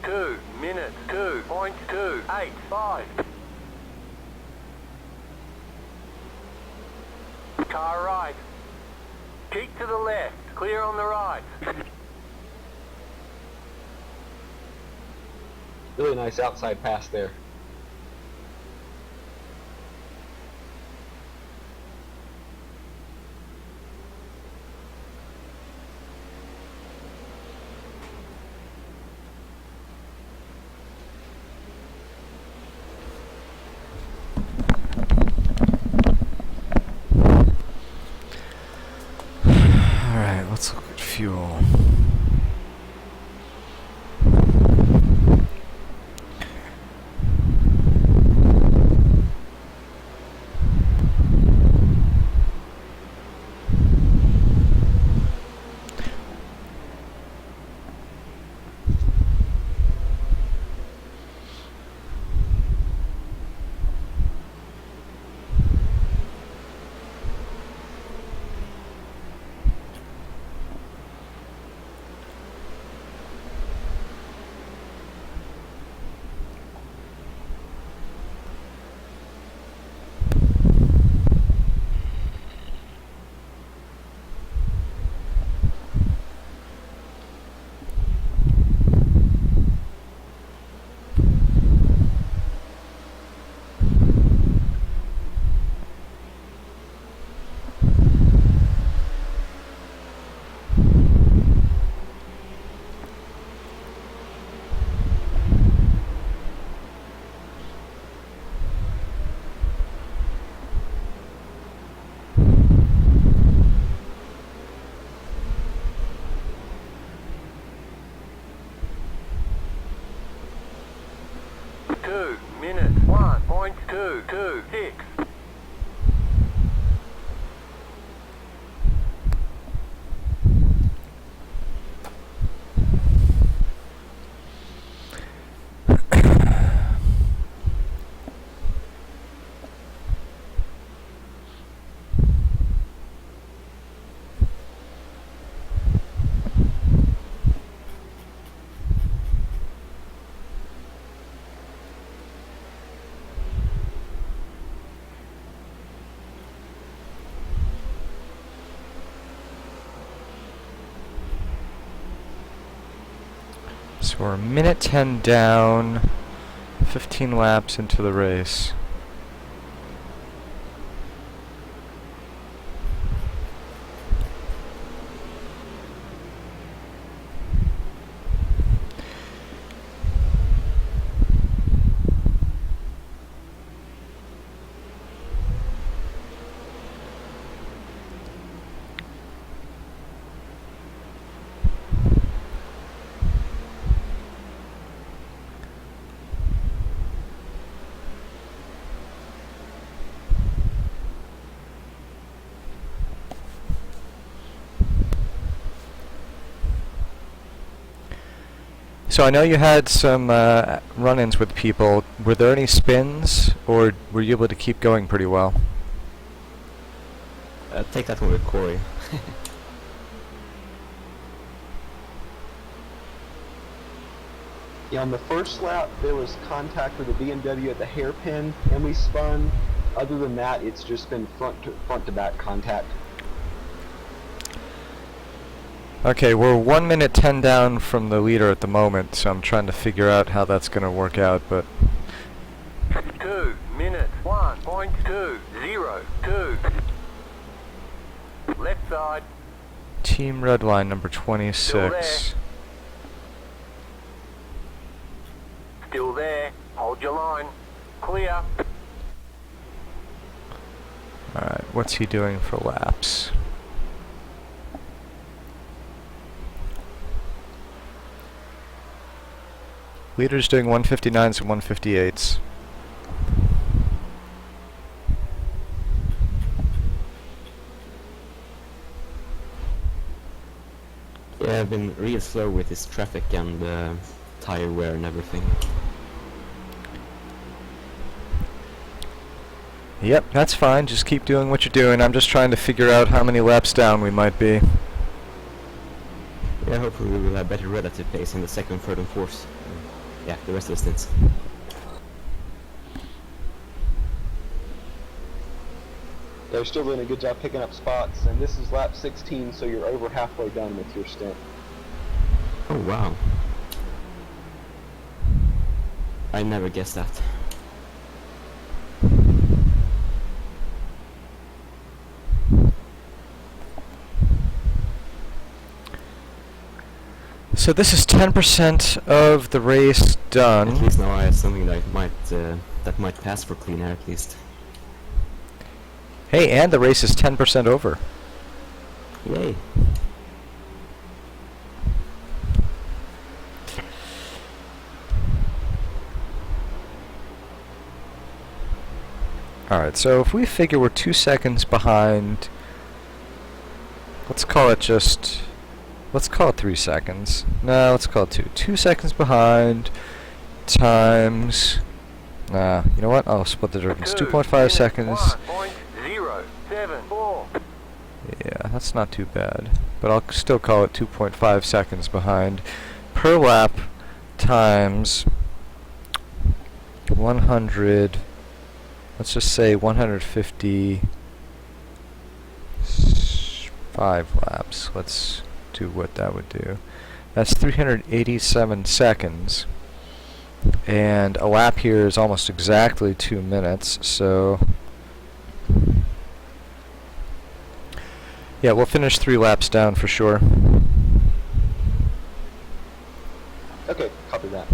2 minutes 2.285. Car right. Keep to the left. Clear on the right. Really nice outside pass there. Alright, let's look at fuel. Minutes 1.226. So we're a minute 10 down, 15 laps into the race. So I know you had some run-ins with people. Were there any spins, or were you able to keep going pretty well? Take that one with Corey. Yeah, on the first lap, there was contact with the BMW at the hairpin, and we spun. Other than that, it's just been front to back contact. Okay, we're 1 minute 10 down from the leader at the moment, so I'm trying to figure out how that's going to work out, but... 2 minutes 1.202. Left side. Team Redline number 26. Still there. Hold your line. Clear. Alright, what's he doing for laps? Leader's doing 159s and 158s. Yeah, I've been real slow with this traffic and tire wear and everything. Yep, that's fine. Just keep doing what you're doing. I'm just trying to figure out how many laps down we might be. Yeah, hopefully we will have better relative pace in the second, third, and fourth. Yeah, the rest of the stints. They're still doing a good job picking up spots, and this is lap 16, so you're over halfway done with your stint. Oh wow. I never guessed that. So this is 10% of the race At done. least now I have something that might pass for clean air at least. Hey, and the race is 10% over. Yay. Alright, so if we figure we're 2 seconds behind, let's call it 3 seconds. No, let's call it 2. 2 seconds behind times, you know what? I'll split the difference. 2.5 seconds. 1.074. Yeah, that's not too bad. But I'll still call it 2.5 seconds behind per lap times 100. Let's just say 155 laps. Let's do what that would do. That's 387 seconds. And a lap here is almost exactly 2 minutes, so yeah, we'll finish 3 laps down for sure. Okay, copy that.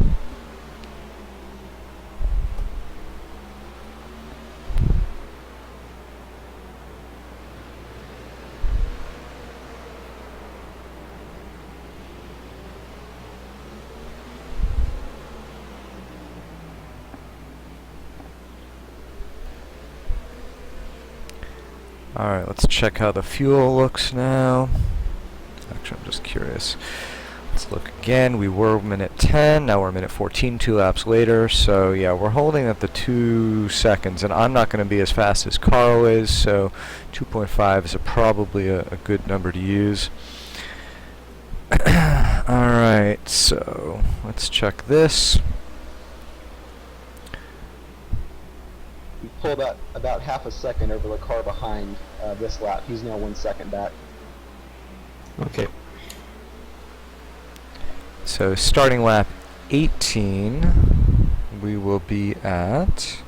Alright, let's check how the fuel looks now. Actually, I'm just curious. Let's look again. We were minute 10, now we're minute 14, 2 laps later. So yeah, we're holding at the 2 seconds, and I'm not going to be as fast as Carl is, so 2.5 is probably a good number to use. Alright, so let's check this. You pulled about half a second over the car behind this lap. He's now 1 second back. Okay. So starting lap 18, we will be at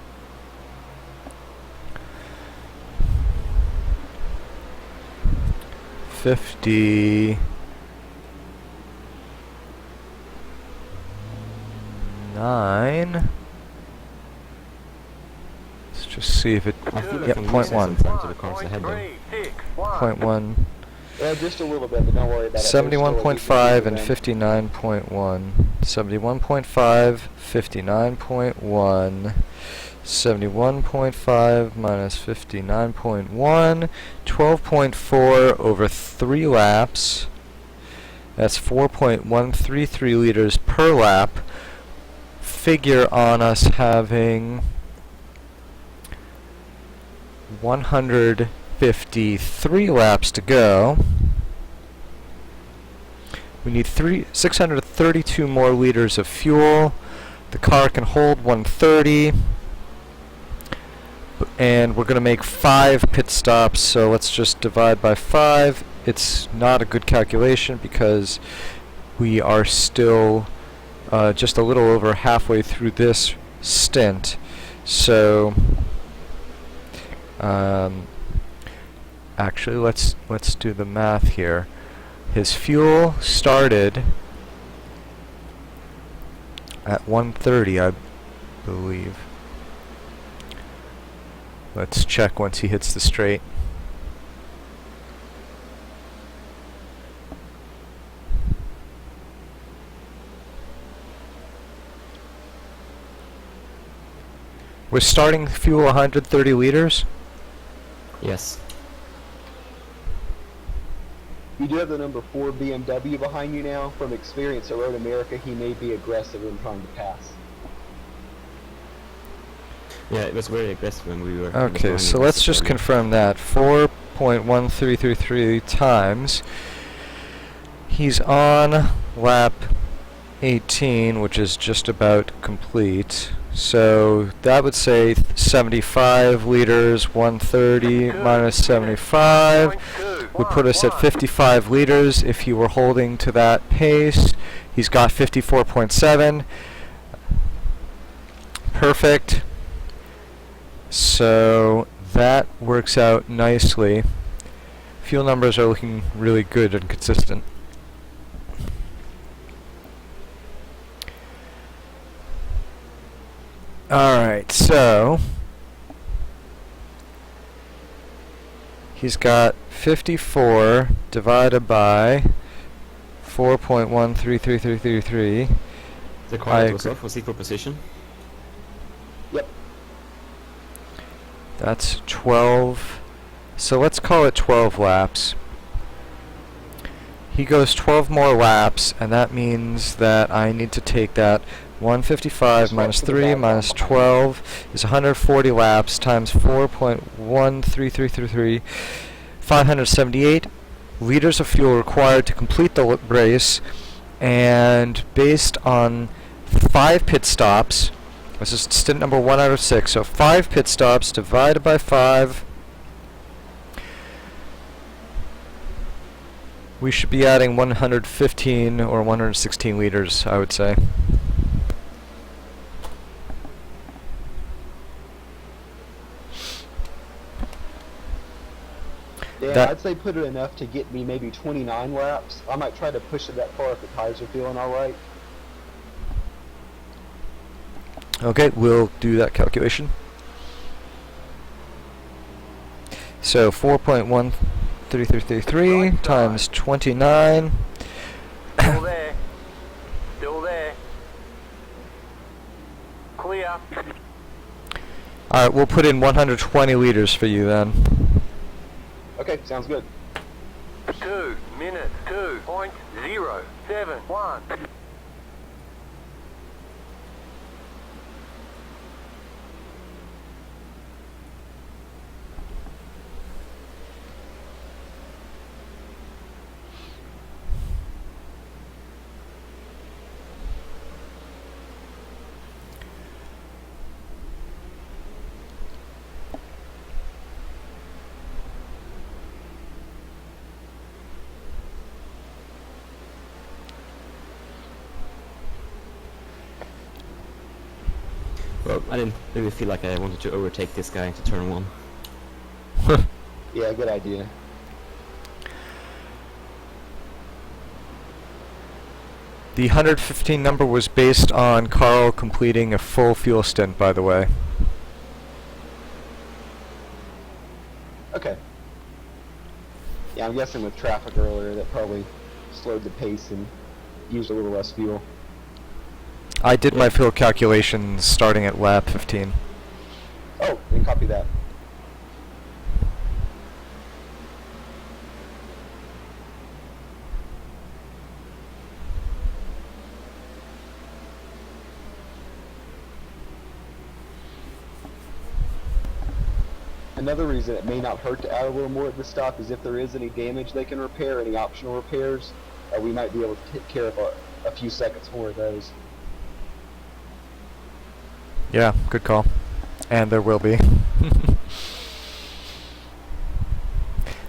59. Let's just see if it. I feel like Yep, I'm point losing 1. some time to the cars ahead though. 1.361. Point 1. Yeah, just a little bit, but don't worry about it. 71.5 and 59.1. 71.5, 59.1. 71.5 minus 59.1. 12.4 over 3 laps. That's 4.133 liters per lap. Figure on us having 153 laps to go. We need 632 more liters of fuel. The car can hold 130. And we're going to make 5 pit stops, so let's just divide by 5. It's not a good calculation because we are still just a little over halfway through this stint. So actually, let's do the math here. His fuel started at 130, I believe. Let's check once he hits the straight. We're starting fuel 130 liters. Yes. You do have the number 4 BMW behind you now. From experience at Road America, he may be aggressive in trying to pass. Yeah, it was very aggressive when we were. Okay, so let's just confirm that. 4.1333 times He's on lap 18, which is just about complete. So that would say 75 liters, 130 minus 75 would put us at 55 liters if he were holding to that pace. He's got 54.7. Perfect. So that works out nicely. Fuel numbers are looking really good and consistent. Alright, so he's got 54 divided by 4.133333. The car that was off was equal position. Yep. That's 12. So let's call it 12 laps. He goes 12 more laps, and that means that I need to take that 155 minus 3 minus 12 is 140 laps times 4.13333. 578 liters of fuel required to complete the race, and based on 5 pit stops, this is stint number 1 out of 6, so 5 pit stops divided by 5, we should be adding 115 or 116 liters, I would say. Yeah, I'd say put it enough to get me maybe 29 laps. I might try to push it that far if the tires are feeling alright. Okay, we'll do that calculation. So 4.13333 times 29. Still there. Still there. Clear. Alright, we'll put in 120 liters for you then. Okay, sounds good. 2 minutes 2.071. Well, I didn't really feel like I wanted to overtake this guy into turn 1. Yeah, good idea. The 115 number was based on Carl completing a full fuel stint, by the way. Okay. Yeah, I'm guessing with traffic earlier that probably slowed the pace and used a little less fuel. I did my fuel calculations starting at lap 15. Oh, then copy that. Another reason it may not hurt to add a little more at the stop is if there is any damage they can repair, any optional repairs, we might be able to take care of a few seconds more of those. Yeah, good call. And there will be.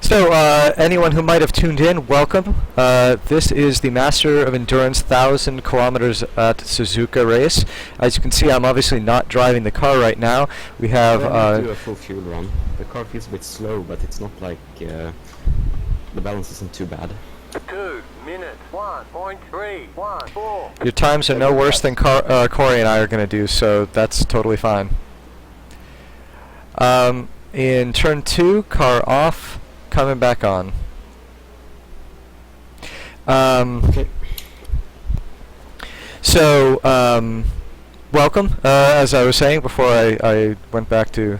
So, anyone who might have tuned in, welcome. This is the Master of Endurance 1,000 kilometers at Suzuka race. As you can see, I'm obviously not driving the car right now. We have... do a full fuel run. The car feels a bit slow, but it's not like... the balance isn't too bad. 2 minutes 1.314. Your times are no worse than Corey and I are going to do, so that's totally fine. In turn 2, car off, coming back on. Okay. So, welcome, as I was saying before I went back to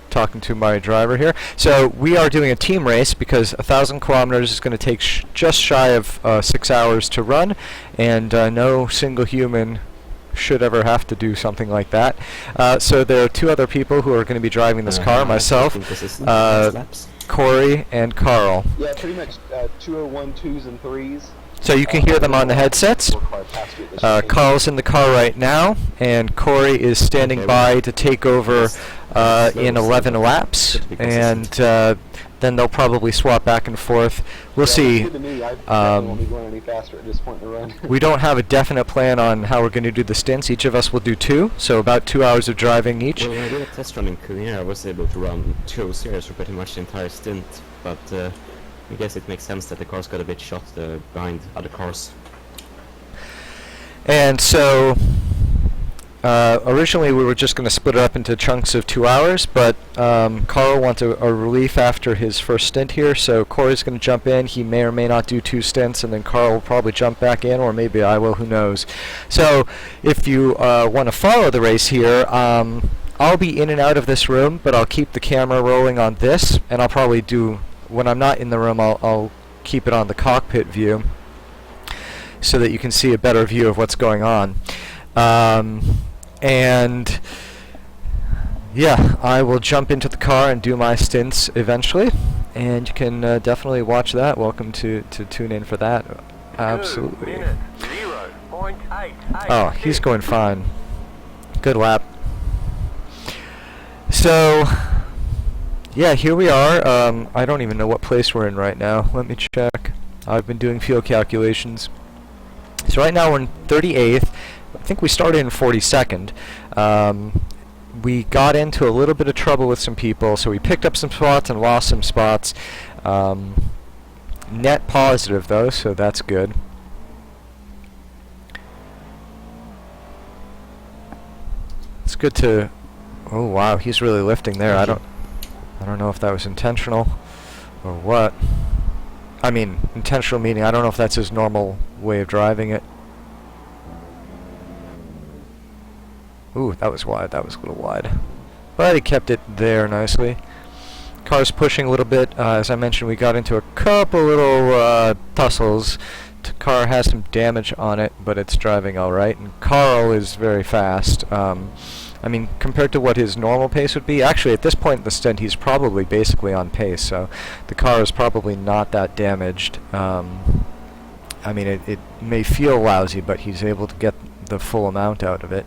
talking to my driver here. So we are doing a team race because 1,000 kilometers is going to take just shy of 6 hours to run, and no single human should ever have to do something like that. So there are 2 other people who are going to be driving this car, myself, Corey, and Carl. Yeah, pretty much 201 2s and 3s. So you can hear them on the headsets. Carl's in the car right now, and Corey is standing Okay, by well, to take over in 11 laps, and then they'll probably swap back and forth. We'll see. Won't be going any faster at this point in the run. We don't have a definite plan on how we're going to do the stints. Each of us will do 2, so about 2 hours of driving each. Well, when I did a test run in Korea, I was able to run 2:0 for pretty much the entire stint, but I guess it makes sense that the cars got a bit shot behind other cars. And so originally we were just going to split it up into chunks of 2 hours, but Carl wants a relief after his first stint here, so Corey's going to jump in. He may or may not do 2 stints, and then Carl will probably jump back in, or maybe I will, who knows. So if you want to follow the race here, I'll be in and out of this room, but I'll keep the camera rolling on this, and I'll probably do, when I'm not in the room, I'll keep it on the cockpit view so that you can see a better view of what's going on. And yeah, I will jump into the car and do my stints eventually, and you can definitely watch that. Welcome to tune in for that. Absolutely. 2 minutes, 0.886. Oh, he's going fine. Good lap. So yeah, here we are. I don't even know what place we're in right now. Let me check. I've been doing fuel calculations. So right now we're in 38th. I think we started in 42nd. We got into a little bit of trouble with some people, so we picked up some spots and lost some spots. Net positive though, so that's good. It's good to... Oh wow, he's really lifting there. I don't know if that was intentional or what. I mean, intentional meaning I don't know if that's his normal way of driving it. Ooh, that was wide. That was a little wide. But he kept it there nicely. Car's pushing a little bit. As I mentioned, we got into a couple little tussles. The car has some damage on it, but it's driving alright. And Carl is very fast. I mean, compared to what his normal pace would be, actually at this point in the stint he's probably basically on pace, so the car is probably not that damaged. I mean, it may feel lousy, but he's able to get the full amount out of it.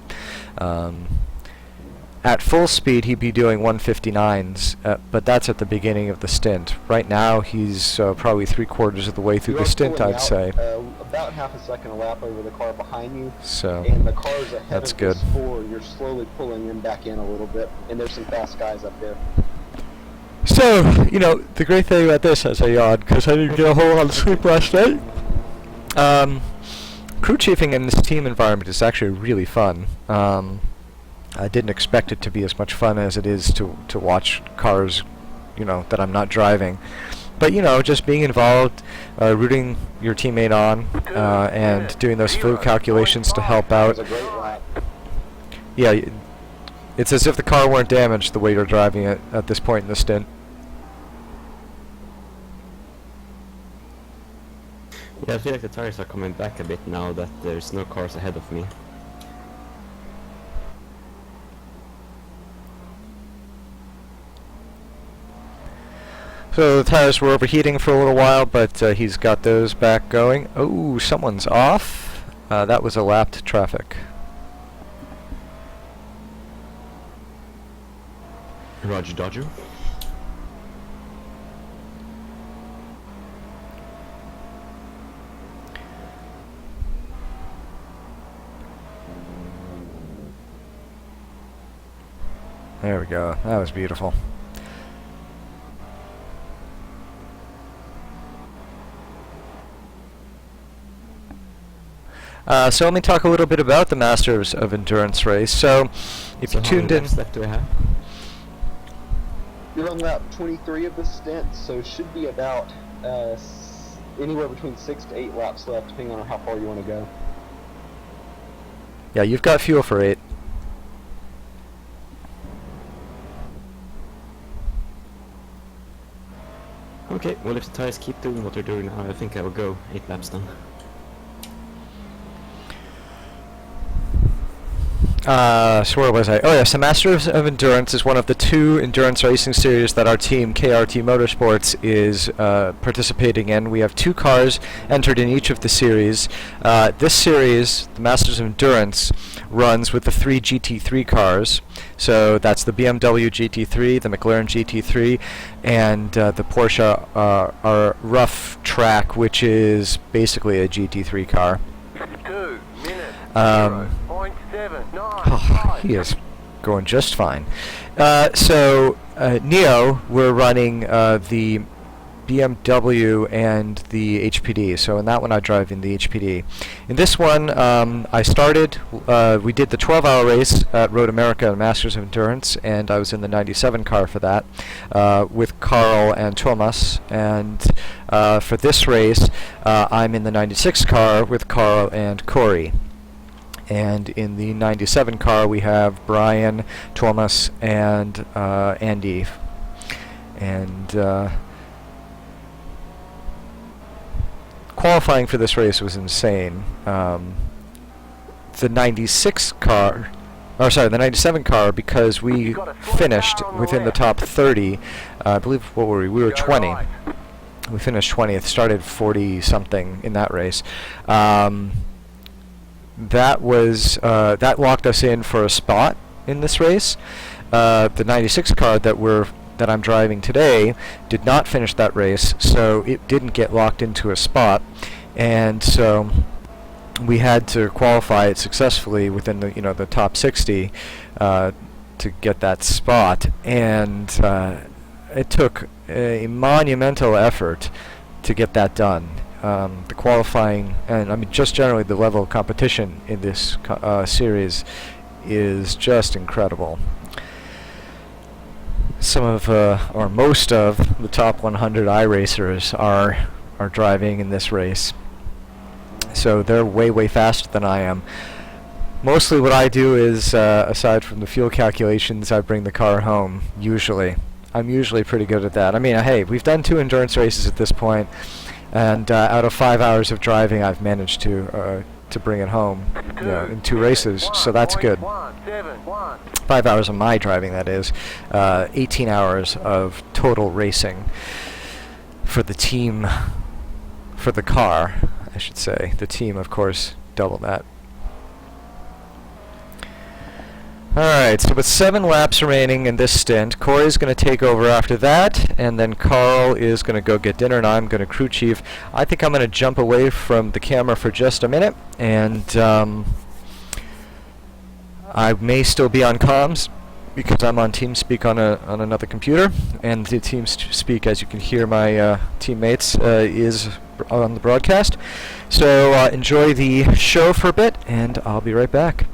At full speed he'd be doing 159s, but that's at the beginning of the stint. Right now he's probably 3/4 of the way through You the are stint, pulling I'd out, say. About half a second a lap over the car behind you, So and the car's ahead that's of good. this forward. You're slowly pulling him back in a little bit, and there's some fast guys up there. So, you know, the great thing about this, as I yawned, because I didn't get a whole lot of sleep last night, crew chiefing in this team environment is actually really fun. I didn't expect it to be as much fun as it is to watch cars, you know, that I'm not driving. But, you know, just being involved, rooting your teammate on, and doing those fuel calculations to help out. That was a great lap. Yeah, it's as if the car weren't damaged the way you're driving it at this point in the stint. Yeah, I feel like the tires are coming back a bit now that there's no cars ahead of me. So the tires were overheating for a little while, but he's got those back going. Oh, someone's off. That was a lapped traffic. Roger Dodger. There we go. That was beautiful. So let me talk a little bit about the Masters of Endurance race. So, if you tuned in, How many laps left do I have? You're on lap 23 of the stint, so it should be about anywhere between 6 to 8 laps left, depending on how far you want to go. yeah, you've got fuel for 8. Okay, well if the tires keep doing what they're doing now, I think I will go 8 laps then. So where was I? Oh yes, the Masters of Endurance is one of the 2 endurance racing series that our team, KRT Motorsports, is participating in. We have 2 cars entered in each of the series. This series, the Masters of Endurance, runs with the 3 GT3 cars. So that's the BMW GT3, the McLaren GT3, and the Porsche our rough track, which is basically a GT3 car. 2 minutes, Um, 0.795. He is going just fine. Neo, we're running the BMW and the HPD. So in that one, I drive in the HPD. In this one, I started. We did the 12-hour race at Road America Masters of Endurance, and I was in the 97 car for that with Carl and Thomas. And for this race, I'm in the 96 car with Carl and Corey. And in the 97 car, we have Brian, Thomas, and Andy. And qualifying for this race was insane. The 96 car, or sorry, the 97 car, because we finished within the top 30. I believe, what were we? We were 20. We finished 20th, started 40 something in that race. That was that locked us in for a spot in this race. The 96 car that I'm driving today did not finish that race, so it didn't get locked into a spot, and so we had to qualify it successfully within the top 60 to get that spot, and it took a monumental effort to get that done. The qualifying, and I mean just generally the level of competition in this series is just incredible. Some of, or most of, the top 100 iRacers are driving in this race. So they're way faster than I am. Mostly what I do is, aside from the fuel calculations, I bring the car home, usually. I'm usually pretty good at that. I mean, hey, we've done 2 endurance races at this point, and out of 5 hours of driving, I've managed to bring it home, in 2 races, so that's good. 5 hours of my driving, that is. 18 hours of total racing for the team, for the car, I should say. The team, of course, double that. Alright, so with 7 laps remaining in this stint, Corey's going to take over after that, and then Carl is going to go get dinner, and I'm going to crew chief. I think I'm going to jump away from the camera for just a minute, and I may still be on comms, because I'm on TeamSpeak on another computer, and the TeamSpeak, as you can hear my teammates, is on the broadcast. So enjoy the show for a bit, and I'll be right back.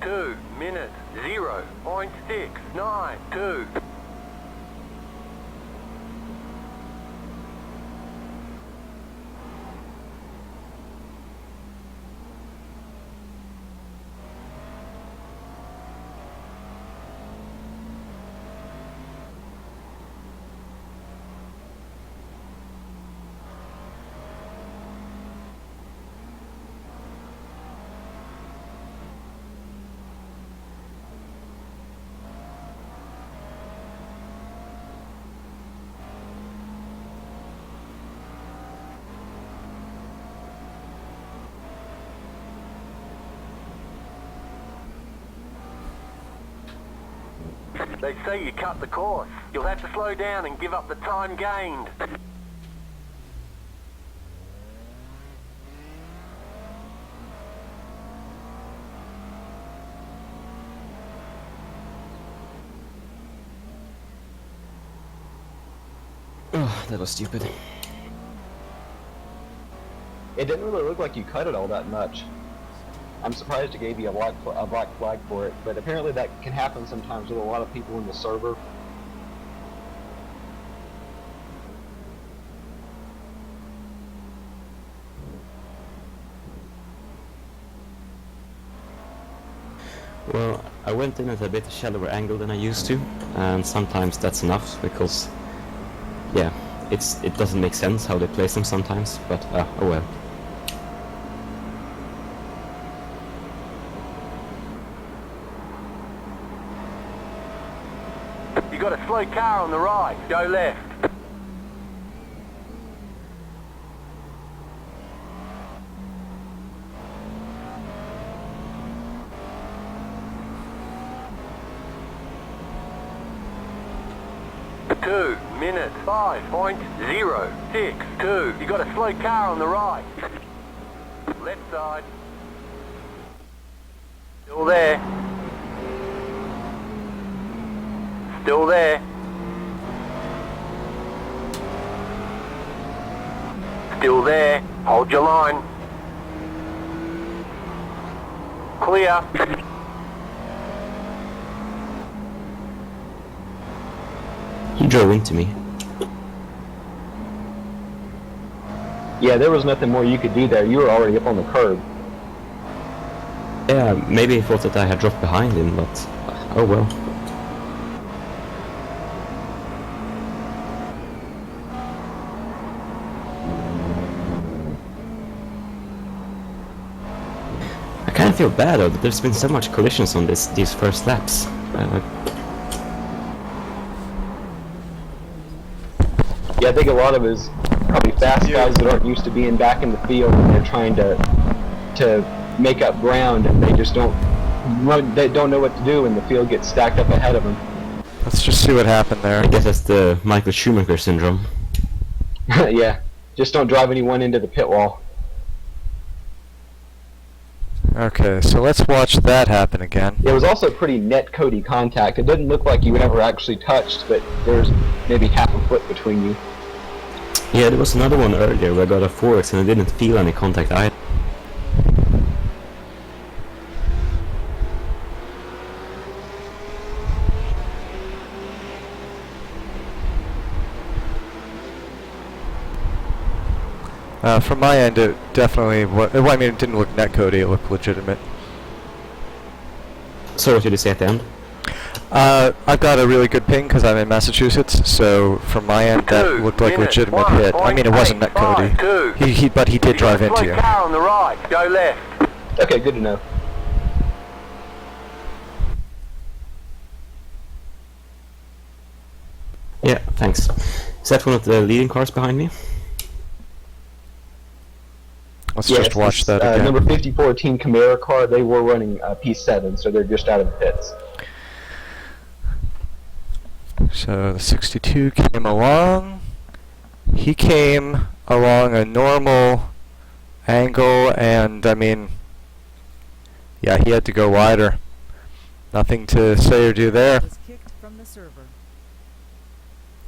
Two minutes, 0.692. They say you cut the course. You'll have to slow down and give up the time gained. Oh, that was stupid. It didn't really look like you cut it all that much. I'm surprised it gave you a black flag for it, but apparently that can happen sometimes with a lot of people in the server. Well, I went in at a bit shallower angle than I used to, and sometimes that's enough because, yeah, it doesn't make sense how they place them sometimes, but oh well. You got a slow car on the right. Go left. Two minutes 5.062. You got a slow car on the right. Left side. Still there. Still there. Still there. Hold your line. Clear. He drove into me. Yeah, there was nothing more you could do there. You were already up on the curb. Yeah, maybe he thought that I had dropped behind him, but oh well. I kind of feel bad though that there's been so much collisions on these first laps. Yeah, I think a lot of it is probably fast guys that aren't used to being back in the field and they're trying to make up ground and they just don't know what to do and the field gets stacked up ahead of them. Let's just see what happened there. I guess that's the Michael Schumacher syndrome. Yeah, just don't drive anyone into the pit wall. Okay, so let's watch that happen again. It was also pretty net-cody contact. It didn't look like you ever actually touched, but there's maybe half a foot between you. Yeah, there was another one earlier where I got a 4X and I didn't feel any contact either. From my end, it definitely well, I mean, it didn't look netcody, it looked legitimate. So what did you say at the end? I've got a really good ping because I'm in Massachusetts, so from my end, that looked like a legitimate hit. I mean, it wasn't netcody. But he did drive into you. Car on the right. Go left. Okay, good to know. Yeah, thanks. Is that one of the leading cars behind me? Let's just watch that again. Number 54 Team Camaro car, they were running P7, so they're just out of the pits. So the 62 came along. He came along a normal angle, and I mean, yeah, he had to go wider. Nothing to say or do there. Was kicked from the server.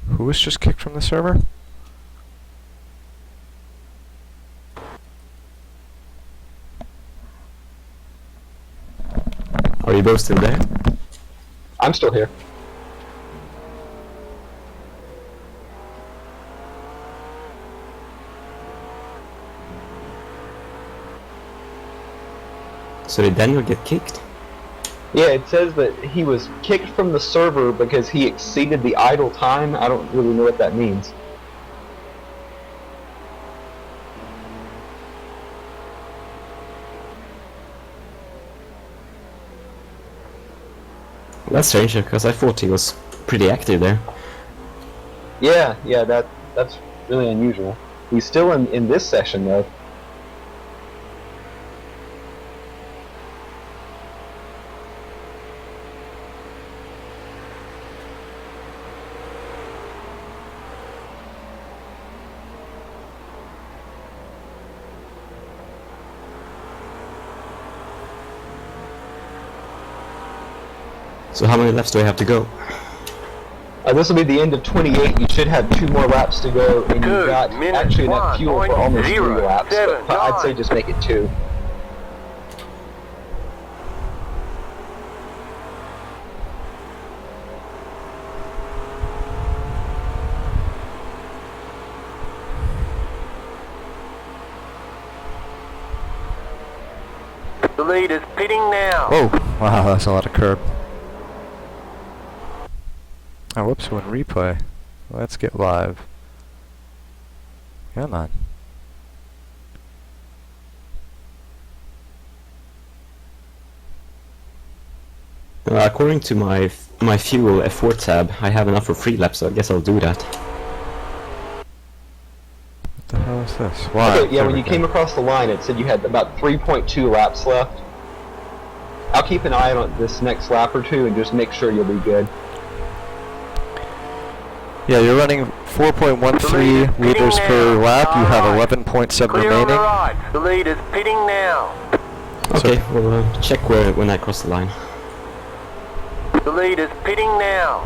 Who was just kicked from the server? Are you both still there? I'm still here. So did Daniel get kicked? Yeah, it says that he was kicked from the server because he exceeded the idle time. I don't really know what that means. Well, that's strange because I thought he was pretty active there. Yeah, that's really unusual. He's still in this session though. So how many laps do I have to go? This will be the end of 28. You should have 2 more laps to go, and you've got actually enough fuel for almost 3 laps. But I'd say just make it 2. The lead is pitting now. Oh, wow, that's a lot of curb. Oh, whoops, we're in replay. Let's get live. Come on. According to my fuel F4 tab, I have enough for 3 laps, so I guess I'll do that. What the hell is this? Why? Okay, yeah, when you came across the line, it said you had about 3.2 laps left. I'll keep an eye on this next lap or 2 and just make sure you'll be good. Yeah, you're running 4.13 liters per lap. You have 11.7 Clear on the remaining. right. The lead is pitting now. Okay, we'll check when I cross the line. The lead is pitting now.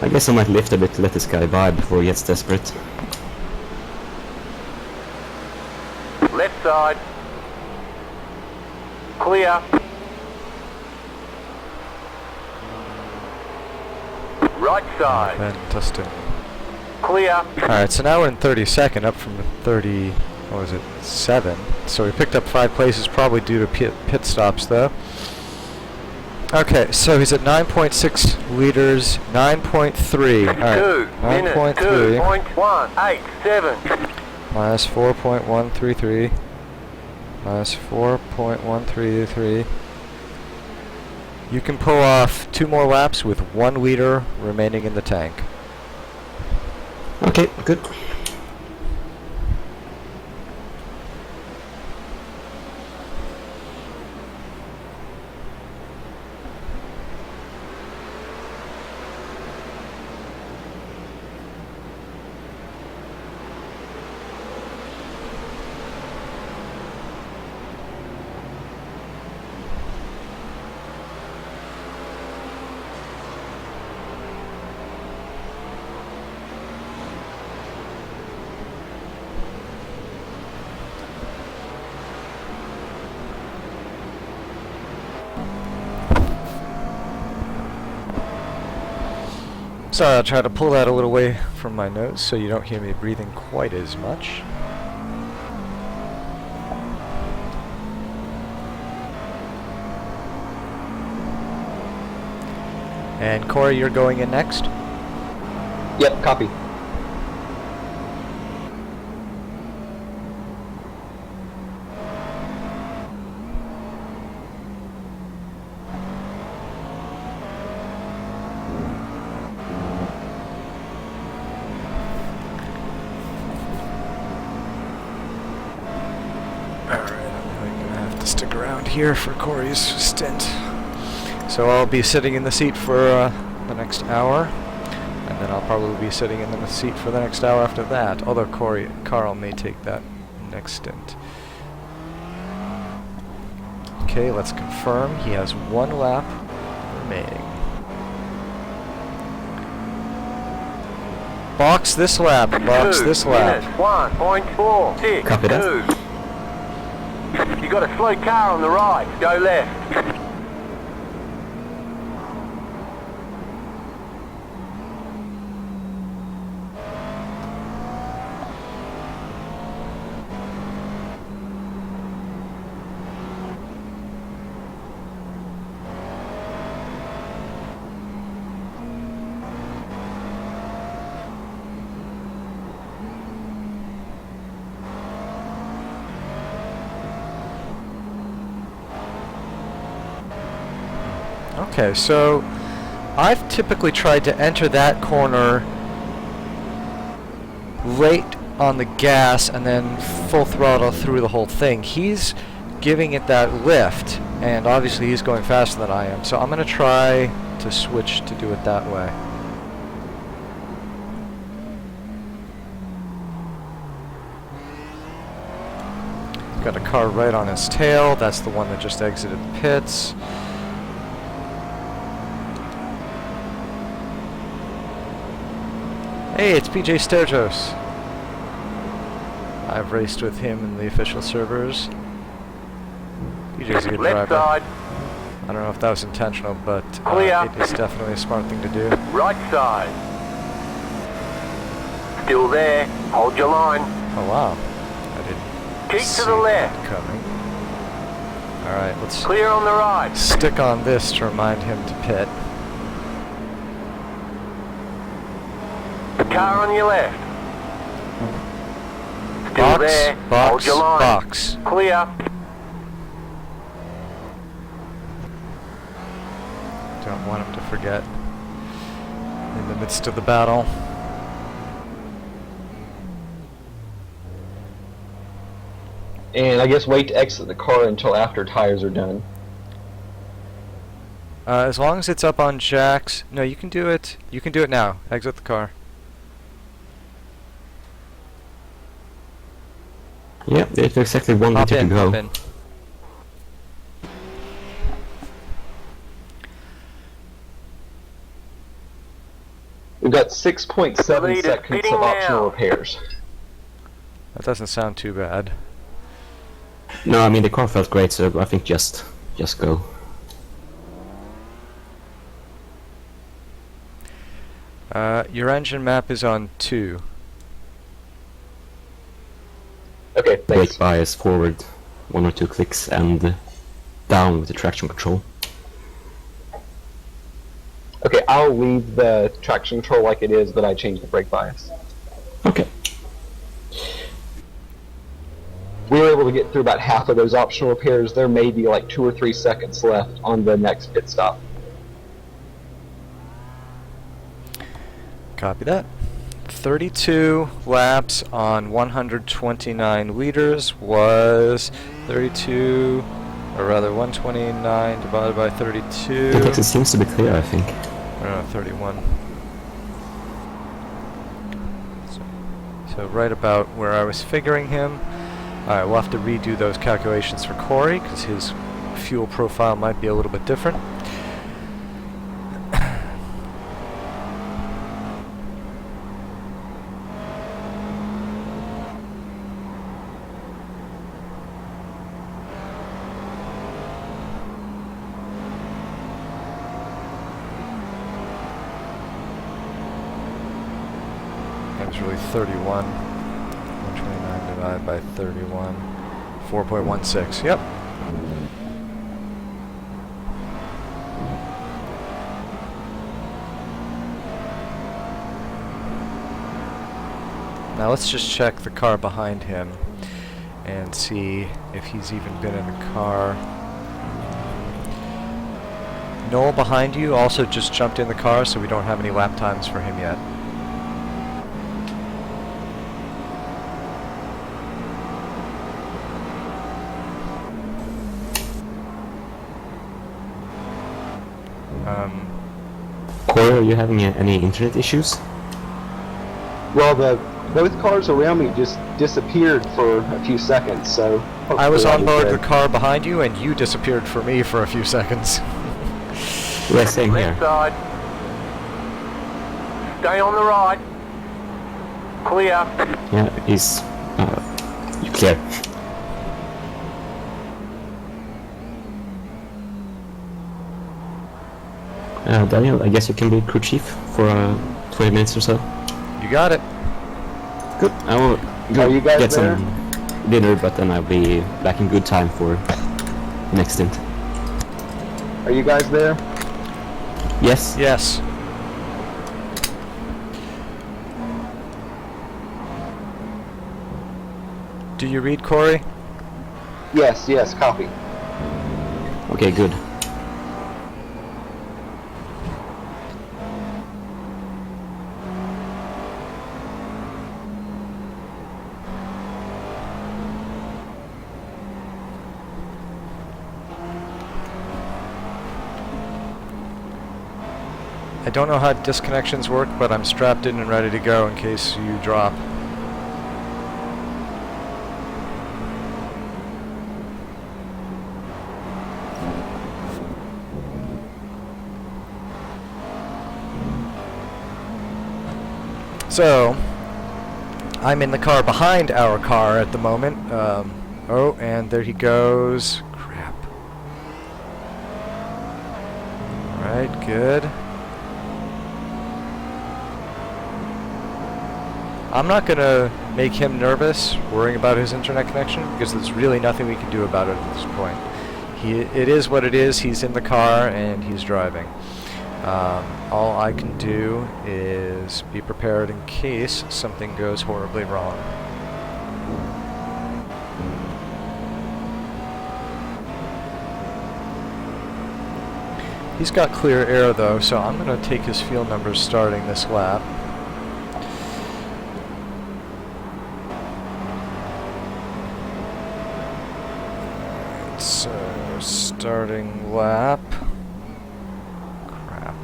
I guess I might lift a bit to let this guy by before he gets desperate. Left side. Clear. Right side. Fantastic. Clear. Alright, so now we're in 32nd, up from 30, what was it, 7. So we picked up 5 places, probably due to pit stops though. Okay, so he's at 9.6 liters, 9.3. Alright, 9.3 2.187. minus 4.133 minus 4.133. You can pull off 2 more laps with 1 liter remaining in the tank. Okay, good. So I'll try to pull that a little away from my nose so you don't hear me breathing quite as much. And Corey, you're going in next? Yep, copy. Stick around here for Corey's stint. So I'll be sitting in the seat for the next hour, and then I'll probably be sitting in the seat for the next hour after that, although Carl may take that next stint. Okay, let's confirm. He has 1 lap remaining. Box this lap, box this lap. 1.46. Copy that. You got a slow car on the right. Go left. Okay, so I've typically tried to enter that corner late on the gas and then full throttle through the whole thing. He's giving it that lift, and obviously he's going faster than I am, so I'm going to try to switch to do it that way. Got a car right on his tail. That's the one that just exited the pits. Hey, it's PJ Sturgis. I've raced with him in the official servers. PJ's a good Left driver. side. I don't know if that was intentional, but Clear. it is definitely a smart thing to do. Right side. Still there. Hold your line. Oh wow, I didn't Keep see to the left. that coming. All right, let's Clear on the right. stick on this to remind him to pit. Car on your left. Still Box, there. box, Hold your line. box. Clear. Don't want him to forget in the midst of the battle. And I guess wait to exit the car until after tires are done. As long as it's up on jacks. No, you can do it. You can do it now. Exit the car. Yeah, there's exactly 1 Hop meter to in, go. hop in. We've got 6.7 Lead is seconds pitting of optional now. repairs. That doesn't sound too bad. No, I mean the car felt great, so I think just go. Your engine map is on 2. Okay, thanks. Brake bias forward 1 or 2 clicks and down with the traction control. Okay, I'll leave the traction control like it is, but I changed the brake bias. Okay. We were able to get through about half of those optional repairs. There may be like 2 or 3 seconds left on the next pit stop. Copy that. 32 laps on 129 liters was 32, or rather 129 divided by 32. The exit seems to be clear, I think. I don't know, 31. So right about where I was figuring him. Alright, we'll have to redo those calculations for Corey, because his fuel profile might be a little bit different. That was really 31. 129 divided by 31. 4.16. Yep. Now let's just check the car behind him and see if he's even been in the car. Noel behind you also just jumped in the car, so we don't have any lap times for him yet. Corey, are you having any internet issues? Well, both cars around me just disappeared for a few seconds, so... I was on board the good. car behind you, and you disappeared for me for a few seconds. Yeah, same Left here. side. Stay on the right. Clear. Yeah, he's... you clear. Daniel, I guess you can be crew chief for 20 minutes or so. You got it. Good. I will Are you guys get there? some dinner, but then I'll be back in good time for the next stint. Are you guys there? Yes? Yes. Do you read, Corey? Yes, copy. Okay, good. I don't know how disconnections work, but I'm strapped in and ready to go in case you drop. So, I'm in the car behind our car at the moment. Oh, and there he goes. Crap. Alright, good. I'm not going to make him nervous worrying about his internet connection because there's really nothing we can do about it at this point. It is what it is. He's in the car and he's driving. All I can do is be prepared in case something goes horribly wrong. He's got clear air though, so I'm going to take his fuel numbers starting this lap. So, starting lap.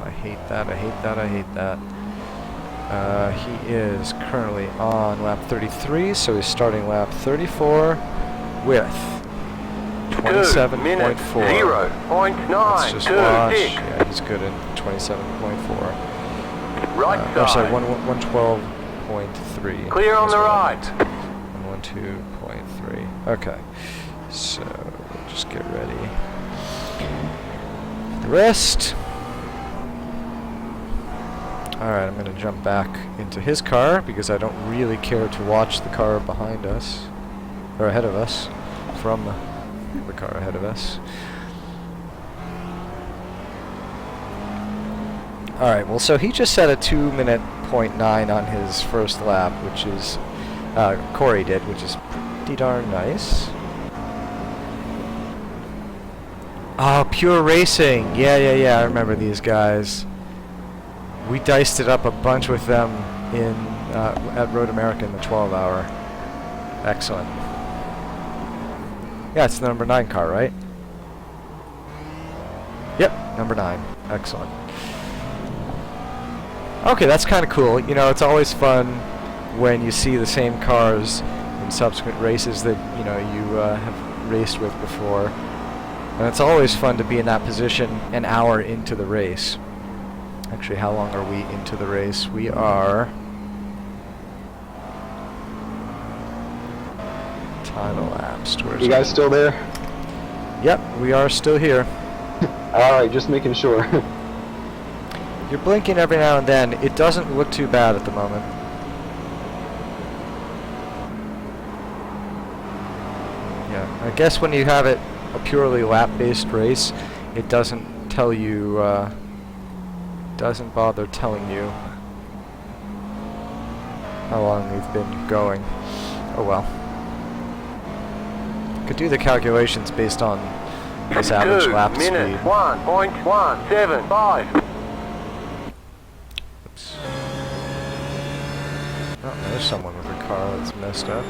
I hate that, I hate that, I hate that. He is currently on lap 33, so he's starting lap 34 with 27.4. Let's just watch. Yeah, he's good in 27.4. Right Oh, sorry, side. 112.3. Clear on the right. 112.3. Okay, so we'll just get ready. The rest. Alright, I'm going to jump back into his car because I don't really care to watch the car behind us, or ahead of us, from the car ahead of us. Alright, well, so he just set a 2-minute .9 on his first lap, which is, Corey did, which is pretty darn nice. Oh, Pure Racing! Yeah, I remember these guys. We diced it up a bunch with them in at Road America in the 12-hour. Excellent. Yeah, it's the number 9 car, right? Yep, number 9. Excellent. Okay, that's kind of cool. You know, it's always fun when you see the same cars in subsequent races that, you know, you have raced with before. And it's always fun to be in that position an hour into the race. Actually, how long are we into the race? We are... time elapsed. Where's You guys still there? Yep, we are still here. Alright, just making sure. You're blinking every now and then. It doesn't look too bad at the moment. Yeah, I guess when you have it a purely lap-based race, it doesn't tell you... doesn't bother telling you how long we've been going. Oh well. Could do the calculations based on this average lap speed. 2 minutes 1.175. Oops. Oh, there's someone with a car that's messed up.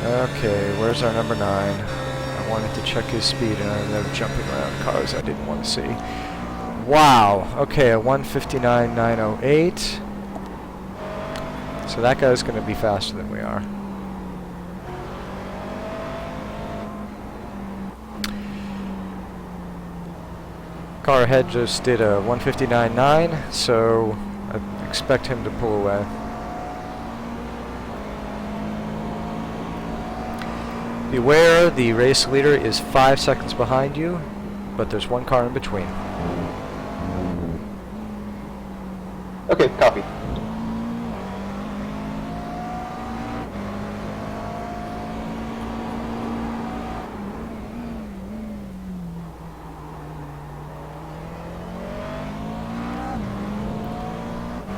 Okay, where's our number 9? I wanted to check his speed and I ended up jumping around cars I didn't want to see. Wow, okay, a 159.908. So that guy's going to be faster than we are. Car ahead just did a 159.9, so I expect him to pull away. Beware, the race leader is 5 seconds behind you, but there's one car in between. Okay, copy.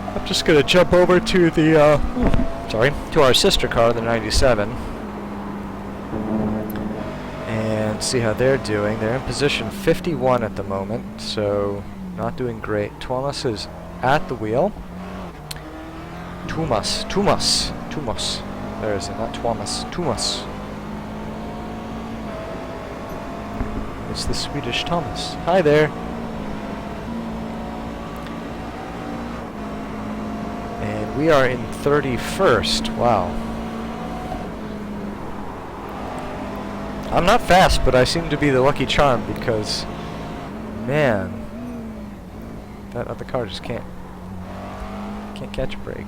I'm just gonna jump over to the, to our sister car, the 97, and see how they're doing. They're in position 51 at the moment, so not doing great. Thomas is at the wheel. Thomas. There is it, not Thomas. Thomas. It's the Swedish Thomas. Hi there. We are in 31st. Wow. I'm not fast, but I seem to be the lucky charm because, man, that other car just can't catch a break.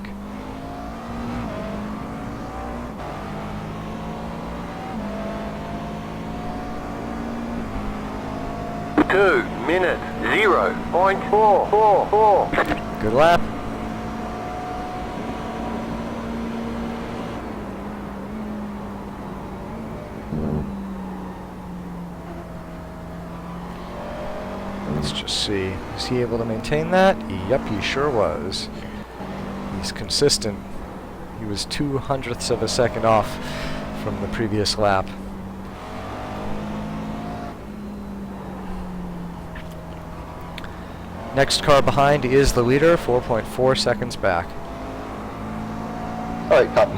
Two minutes 0.444. Good lap. Let's just see. Is he able to maintain that? Yep, he sure was. He's consistent. He was 0.02 of a second off from the previous lap. Next car behind is the leader, 4.4 seconds back. Alright, copy.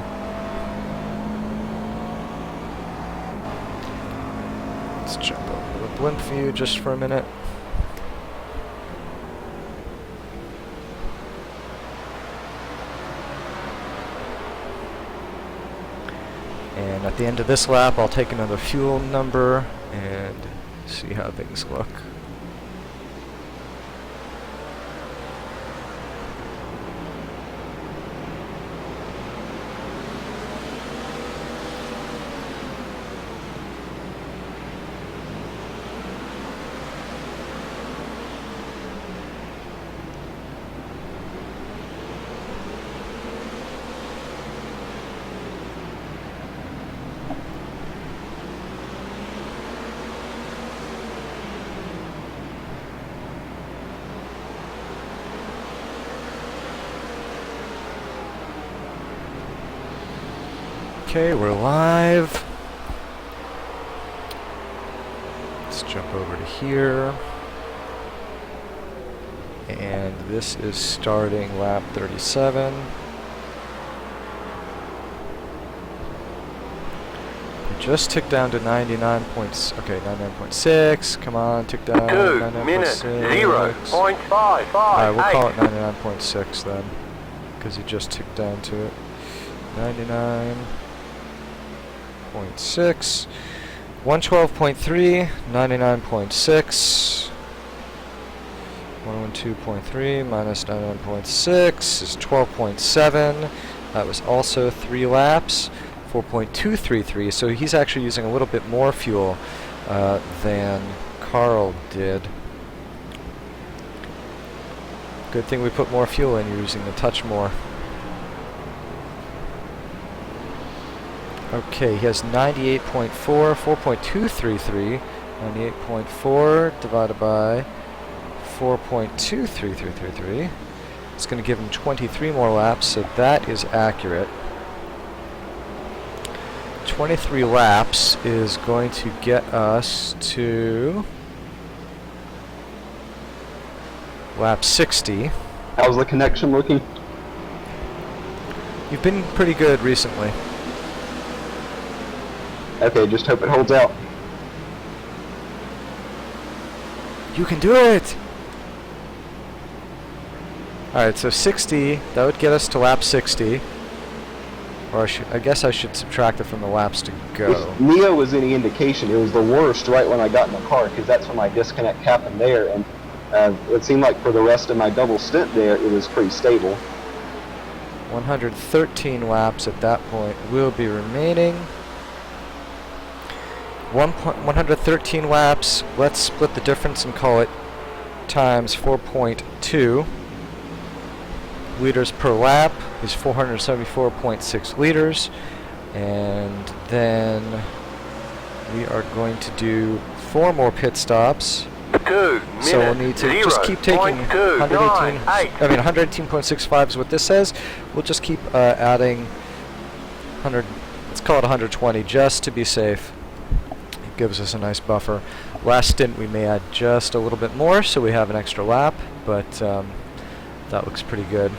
Let's jump over to the blimp view just for a minute. And at the end of this lap, I'll take another fuel number and see how things look. Okay, we're live. Let's jump over to here. And this is starting lap 37. We just ticked down to 99 points. Okay, 99.6. Come on, tick down. 2 minutes 0.558. Alright, we'll call it 99.6 then, because he just ticked down to it. 99.6, 112.3, 99.6, 112.3 minus 99.6 is 12.7. That was also 3 laps, 4.233. So he's actually using a little bit more fuel than Carl did. Good thing we put more fuel in, you're using the touch more. Okay, he has 98.4, 4.233. 98.4 divided by 4.23333. It's going to give him 23 more laps, so that is accurate. 23 laps is going to get us to lap 60. How's the connection looking? You've been pretty good recently. Okay, just hope it holds out. You can do it! Alright, so 60, that would get us to lap 60. Or I guess I should subtract it from the laps to go. If Neo was any indication, it was the worst right when I got in the car, because that's when my disconnect happened there, and it seemed like for the rest of my double stint there, it was pretty stable. 113 laps at that point will be remaining. 113 laps, let's split the difference and call it times 4.2. Liters per lap is 474.6 liters. And then we are going to do 4 more pit stops. 2 So we'll need to just keep taking 118.65 is what this says. We'll just keep adding 100, let's call it 120 just to be safe. It gives us a nice buffer. Last stint we may add just a little bit more so we have an extra lap, but that looks pretty good.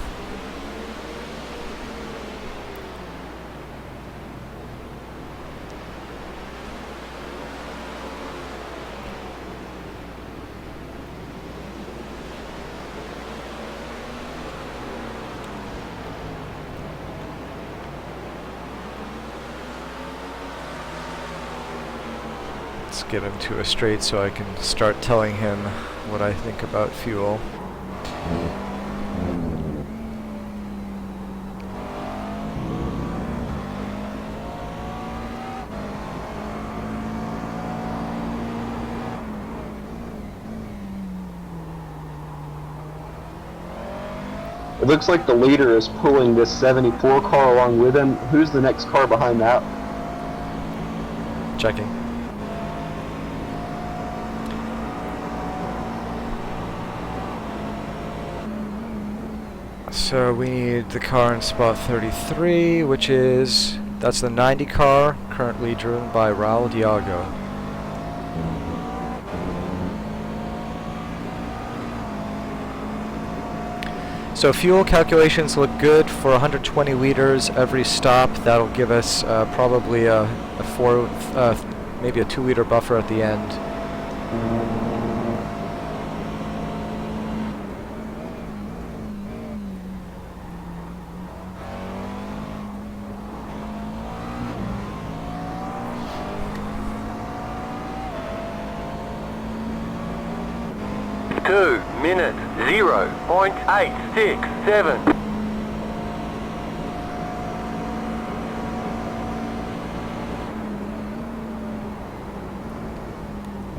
Let's get him to a straight so I can start telling him what I think about fuel. It looks like the leader is pulling this 74 car along with him. Who's the next car behind that? Checking. So we need the car in spot 33, which is, that's the 90 car, currently driven by Raul Diago. So fuel calculations look good for 120 liters every stop. That'll give us probably maybe a 2 liter buffer at the end. Minute 0.867.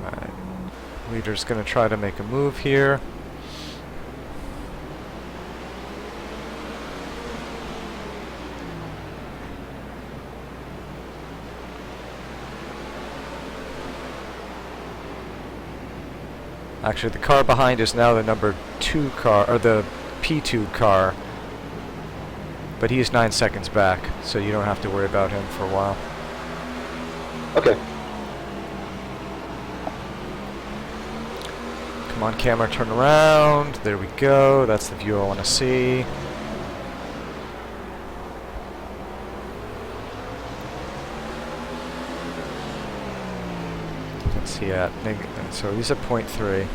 Alright. Leader's gonna try to make a move here. Actually, the car behind is now the number 2 car, or the P2 car. But he's 9 seconds back, so you don't have to worry about him for a while. Okay. Come on, camera, turn around. There we go. That's the view I want to see. What's he at? So he's at 0.3.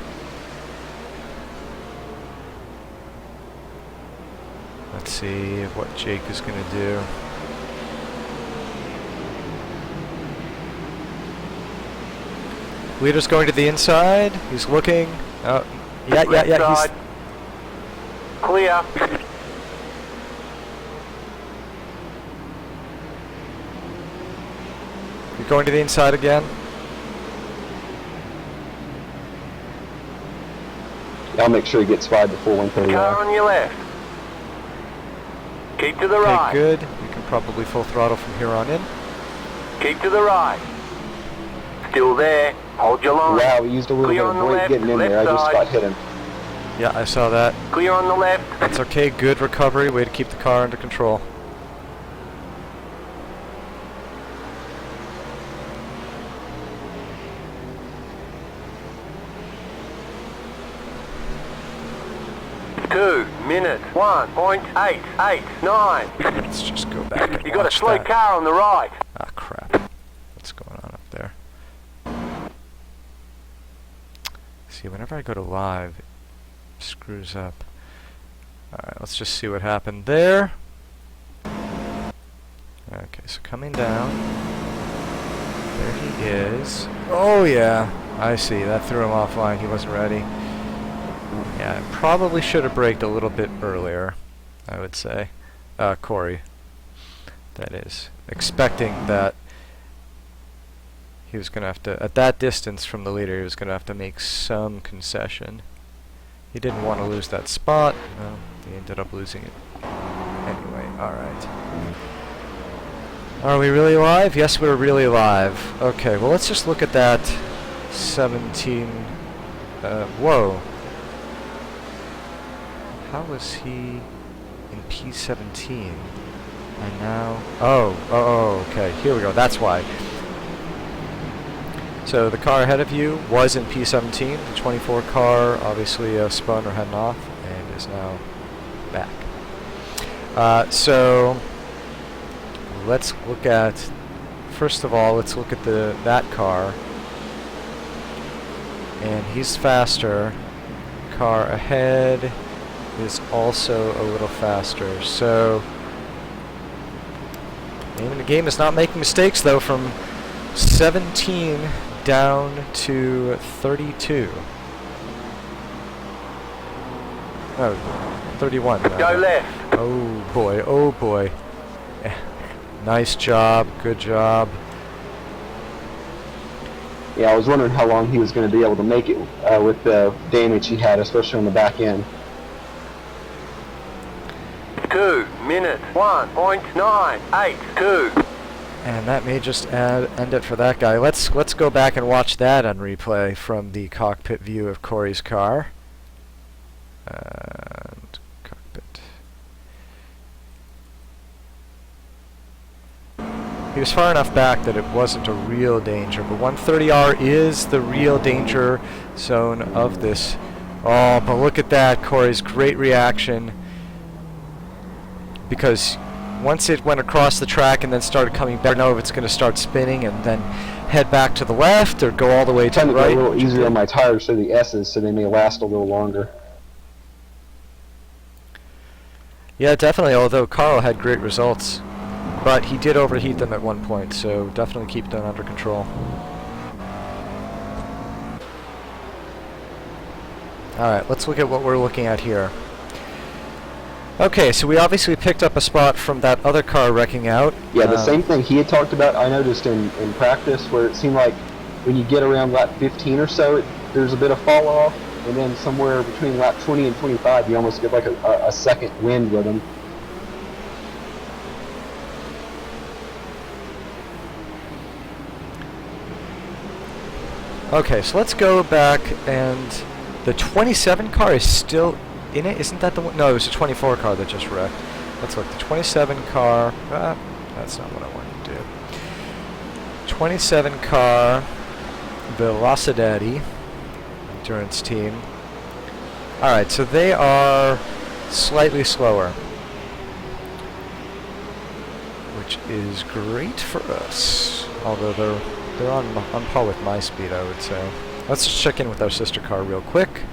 Let's see what Jake is going to do. Leader's going to the inside. He's looking. Oh, yeah. He's clear. You're going to the inside again. I'll make sure he gets 5 before 130. Car on your left. Keep to the Okay, right. good. You can probably full throttle from here on in. Keep to the right. Still there. Hold your line. Wow, we used a little Clear bit on of the brake left, getting in there. I left just side. got hit him. Yeah, I saw that. Clear on the left. That's okay. Good recovery. Way to keep the car under control. Minute 1.889. Let's just go back and You got a watch slow that. car on the right. Ah, crap. What's going on up there? See, whenever I go to live, it screws up. Alright, let's just see what happened there. Okay, so coming down. There he is. Oh, yeah. I see. That threw him offline. He wasn't ready. Yeah, I probably should have braked a little bit earlier, I would say. Corey. That is. Expecting that he was going to have to, at that distance from the leader, he was going to have to make some concession. He didn't want to lose that spot. Well, he ended up losing it. Anyway, alright. Are we really live? Yes, we're really live. Okay, well, let's just look at that 17... whoa. How was he in P17? And now... Oh, okay. Here we go. That's why. So the car ahead of you was in P17. The 24 car obviously spun or heading off and is now back. So let's look at... First of all, let's look at that car. And he's faster. Car ahead is also a little faster. So, name in the game is not making mistakes though. From 17 down to 32. No, 31. Go rather. left. Oh boy, oh boy. Nice job, good job. Yeah, I was wondering how long he was going to be able to make it with the damage he had, especially on the back end. 2 minutes 1.982. And that may just end it for that guy. Let's go back and watch that on replay from the cockpit view of Corey's car. And cockpit. He was far enough back that it wasn't a real danger, but 130R is the real danger zone of this. Oh, but look at that, Corey's great reaction. Because once it went across the track and then started coming back, I don't know if it's going to start spinning and then head back to the left or go all the way to Trying the to right. go a little easier on my tires for the S's, so they may last a little longer. Yeah, definitely, although Carl had great results. But he did overheat them at one point, so definitely keep them under control. Alright, let's look at what we're looking at here. Okay, so we obviously picked up a spot from that other car wrecking out. Yeah, the same thing he had talked about, I noticed in practice, where it seemed like when you get around lap 15 or so, there's a bit of fall off, and then somewhere between lap 20 and 25, you almost get like a second wind with him. Okay, so let's go back, and the 27 car is still in it? Isn't that the one? No, it was the 24 car that just wrecked. Let's look. The 27 car... that's not what I wanted to do. 27 car Velocidade endurance team. Alright, so they are slightly slower, which is great for us. Although they're on par with my speed, I would say. Let's just check in with our sister car real quick.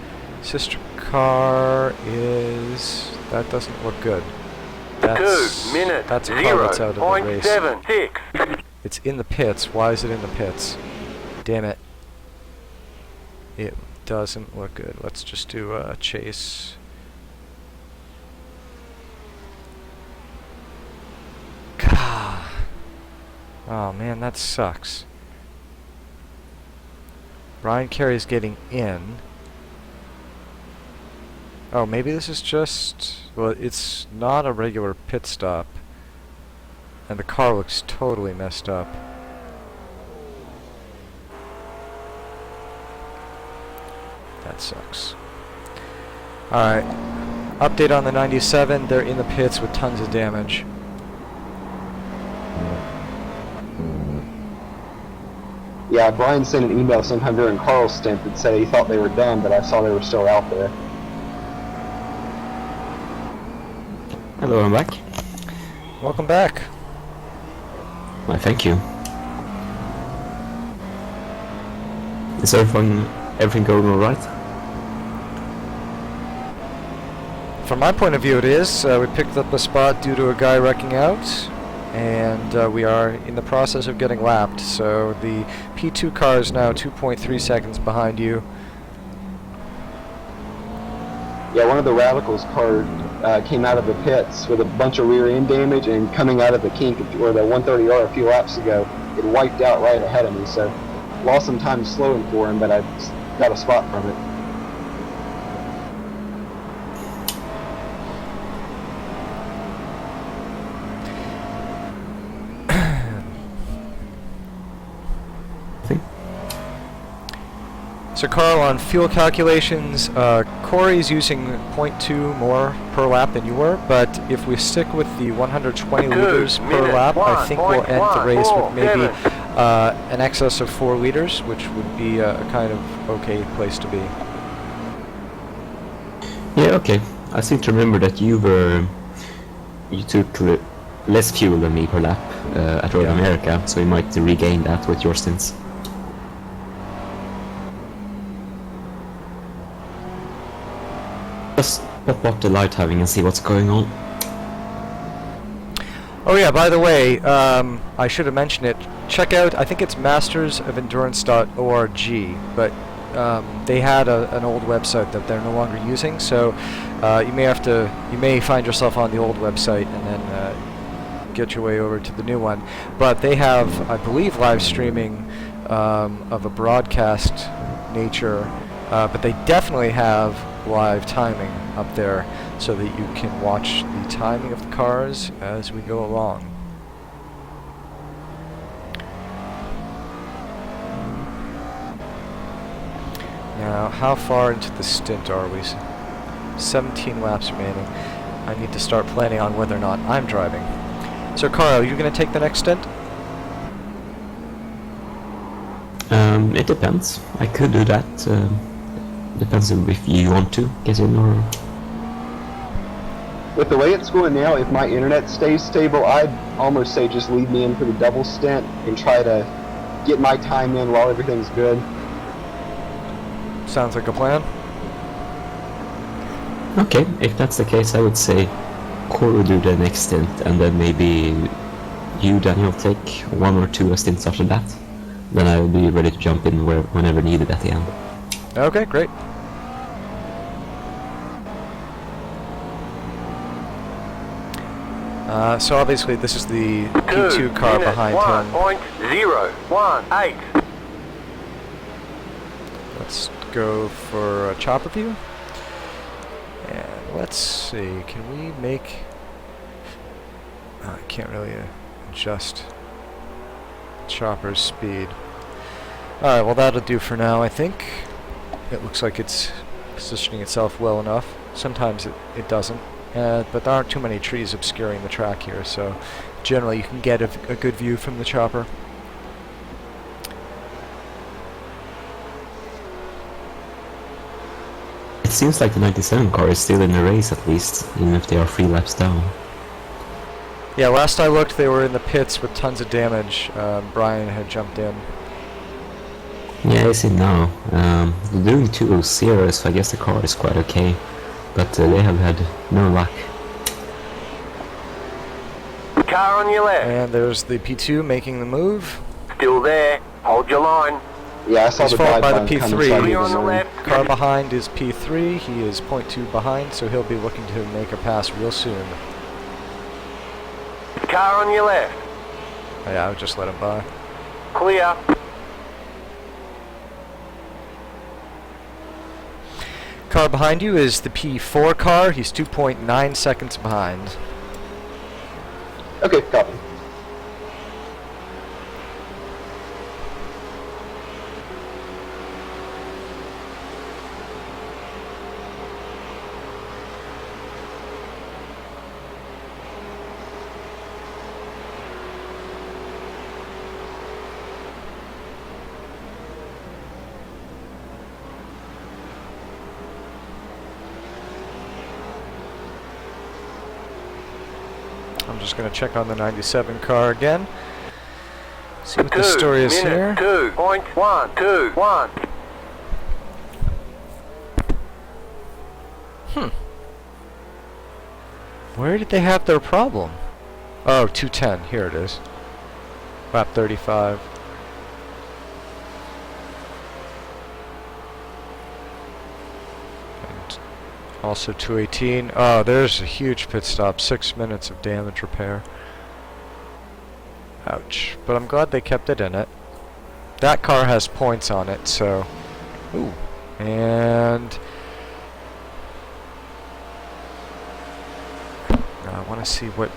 Sister car is... that doesn't look good. That's 2 minutes that's a car that's out of the race. 0.76. It's in the pits. Why is it in the pits? Damn it. It doesn't look good. Let's just do a chase. God. Oh man, that sucks. Brian Carey's getting in. Oh, maybe this is just... well, it's not a regular pit stop. And the car looks totally messed up. That sucks. Alright. Update on the 97. They're in the pits with tons of damage. Yeah, Brian sent an email sometime during Carl's stint that said he thought they were done, but I saw they were still out there. Hello, I'm back. Welcome back. Why, thank you. Is everything going alright? From my point of view, it is. We picked up a spot due to a guy wrecking out, and we are in the process of getting lapped. So the P2 car is now 2.3 seconds behind you. Yeah, one of the Radicals cars came out of the pits with a bunch of rear end damage, and coming out of the kink where the 130R a few laps ago, it wiped out right ahead of me. So lost some time slowing for him, but I got a spot from it. So Carl, on fuel calculations, Corey's using 0.2 more per lap than you were, but if we stick with the 120 liters per lap, I think we'll end the race with maybe an excess of 4 liters, which would be a kind of okay place to be. Yeah, okay. I seem to remember that you took less fuel than me per lap at Road America, so you might regain that with your stints. Just pop up the light having and see what's going on. Oh yeah, by the way, I should have mentioned it. Check out, I think it's mastersofendurance.org, but they had an old website that they're no longer using, so you may find yourself on the old website and then get your way over to the new one. But they have, I believe, live streaming of a broadcast nature, but they definitely have live timing up there so that you can watch the timing of the cars as we go along. Now, how far into the stint are we? 17 laps remaining. I need to start planning on whether or not I'm driving. So, Carl, are you going to take the next stint? It depends. I could do that. Depends if you want to get in or... With the way it's going now, if my internet stays stable, I'd almost say just leave me in for the double stint and try to get my time in while everything's good. Sounds like a plan. Okay, if that's the case, I would say Core will do the next stint, and then maybe you, Daniel, take 1 or 2 stints after that. Then I will be ready to jump in whenever needed at the end. Okay, great. So obviously this is the P2 car behind him. 1.018. Let's go for a chopper view. And let's see, can we make... I can't really adjust chopper's speed. Alright, well that'll do for now, I think. It looks like it's positioning itself well enough. Sometimes it doesn't. But there aren't too many trees obscuring the track here, so generally you can get a good view from the chopper. It seems like the 97 car is still in the race at least, even if they are 3 laps down. Yeah, last I looked they were in the pits with tons of damage. Brian had jumped in. Yeah, I see now. They're doing 2.0, so I guess the car is quite okay. But they have had no luck. Car on your left. And there's the P2 making the move. Still there. Hold your line. Yeah, I saw He's the followed drive by the line P3. coming, so I Clear on didn't the know. left. Car behind is P3. He is 0.2 behind, so he'll be looking to make a pass real soon. Car on your left. Oh, yeah, I would just let him by. Clear. Car behind you is the P4 car. He's 2.9 seconds behind. Okay, copy. I'm just going to check on the 97 car again. See what the story is here. 2.121. Where did they have their problem? Oh, 210. Here it is. Lap 35. And also 218. Oh, there's a huge pit stop. 6 minutes of damage repair. Ouch. But I'm glad they kept it in it. That car has points on it, so... Ooh. And... I want to see what...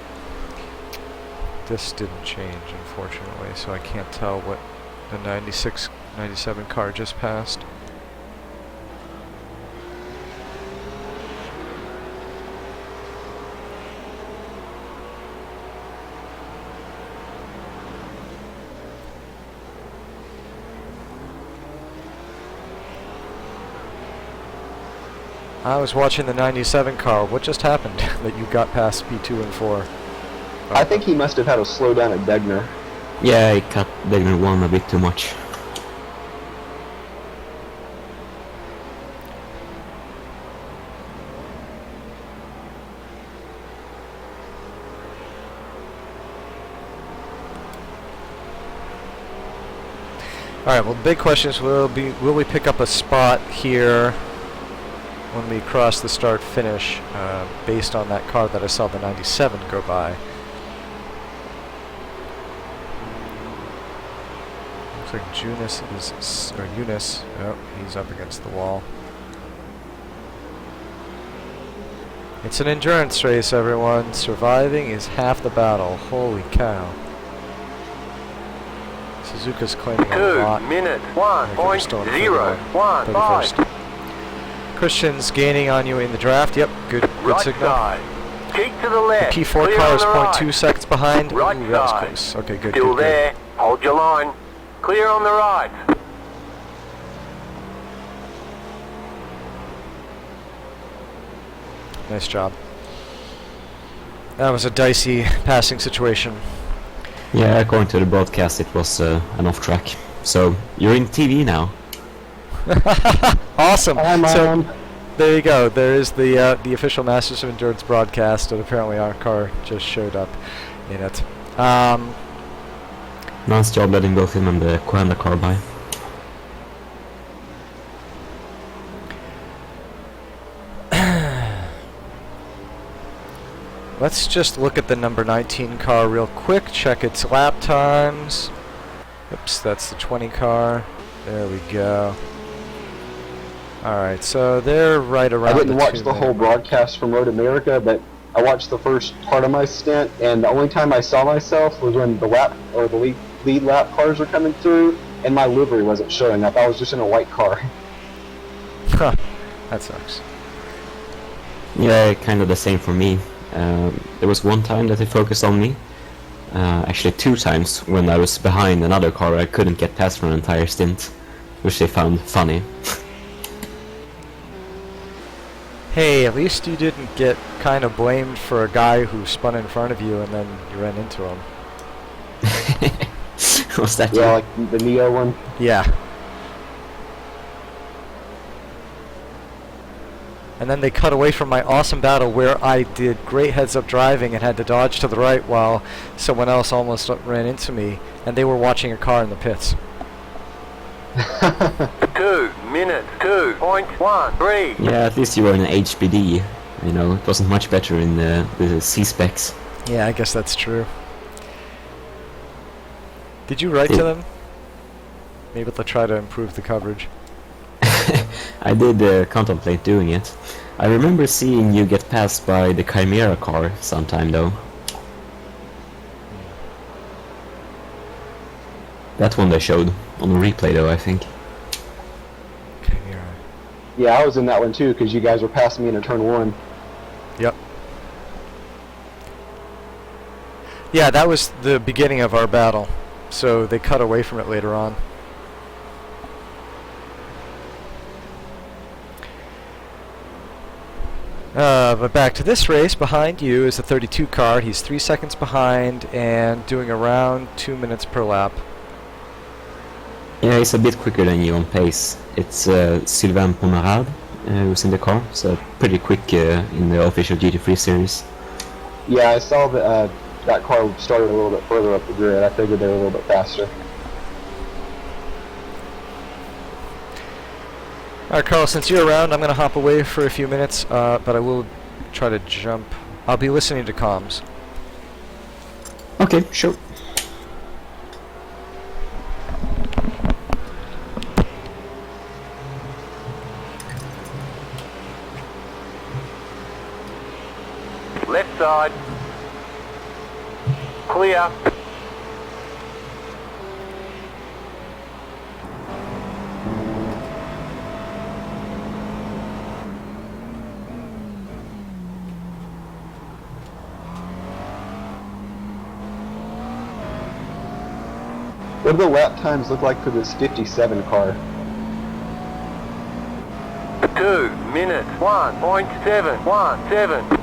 This didn't change, unfortunately, so I can't tell what the 96, 97 car just passed. I was watching the 97 car. What just happened that you got past P2 and 4? I think he must have had a slowdown at Degner. Yeah, I cut Degner 1 a bit too much. Alright, well the big question is will we pick up a spot here when we cross the start finish based on that car that I saw the 97 go by. Looks like Eunice, oh, he's up against the wall. It's an endurance race, everyone. Surviving is half the battle. Holy cow. Suzuka's claiming a lot. 2 minutes, 1.015. Christian's gaining on you in the draft. Yep, good Right signal. side. Keep to the The left. P4 Clear car on is the 0.2 right. seconds behind. Right Ooh, that was side. close. Okay, good, Still good, there. Hold your line. Clear on the right. good. Nice job. That was a dicey passing situation. Yeah, according to the broadcast, it was an off track. So you're in TV now. Awesome. I'm So on. there you go. There is the official Masters of Endurance broadcast, and apparently our car just showed up in it. Nice job letting both him and the Coanda car by. Let's just look at the number 19 car real quick, check its lap times. Oops, that's the 20 car. There we go. Alright, so they're right around I didn't the watch 2 the whole minute. broadcast from Road America, but I watched the first part of my stint, and the only time I saw myself was when the lead lap cars were coming through, and my livery wasn't showing up. I was just in a white car. Huh, that sucks. Yeah, kind of the same for me. There was one time that they focused on me. Actually 2 times when I was behind another car I couldn't get past for an entire stint, which they found funny. Hey, at least you didn't get kind of blamed for a guy who spun in front of you and then you ran into him. Was that Yeah, you? like the Neo one. Yeah. And then they cut away from my awesome battle where I did great heads-up driving and had to dodge to the right while someone else almost ran into me, and they were watching a car in the pits. 2 minutes, 2.13. Yeah, at least you were in an HBD. You know, it wasn't much better in the C-specs. Yeah, I guess that's true. Did you write to them? Maybe they'll try to improve the coverage. I did contemplate doing it. I remember seeing you get passed by the Chimera car sometime though. That one they showed on the replay though, I think. Okay, you're right. Yeah, I was in that one too, because you guys were passing me in a turn 1. Yep. Yeah, that was the beginning of our battle, so they cut away from it later on. But back to this race, behind you is the 32 car. He's 3 seconds behind and doing around 2 minutes per lap. Yeah, he's a bit quicker than you on pace. It's Sylvain Pomerade who's in the car, so pretty quick in the official GT3 series. Yeah, I saw that that car started a little bit further up the grid. I figured they were a little bit faster. Alright, Carl, since you're around, I'm going to hop away for a few minutes, but I will try to jump. I'll be listening to comms. Okay, sure. Left side. Clear. What do the lap times look like for this 57 car? 2 minutes, 1.717.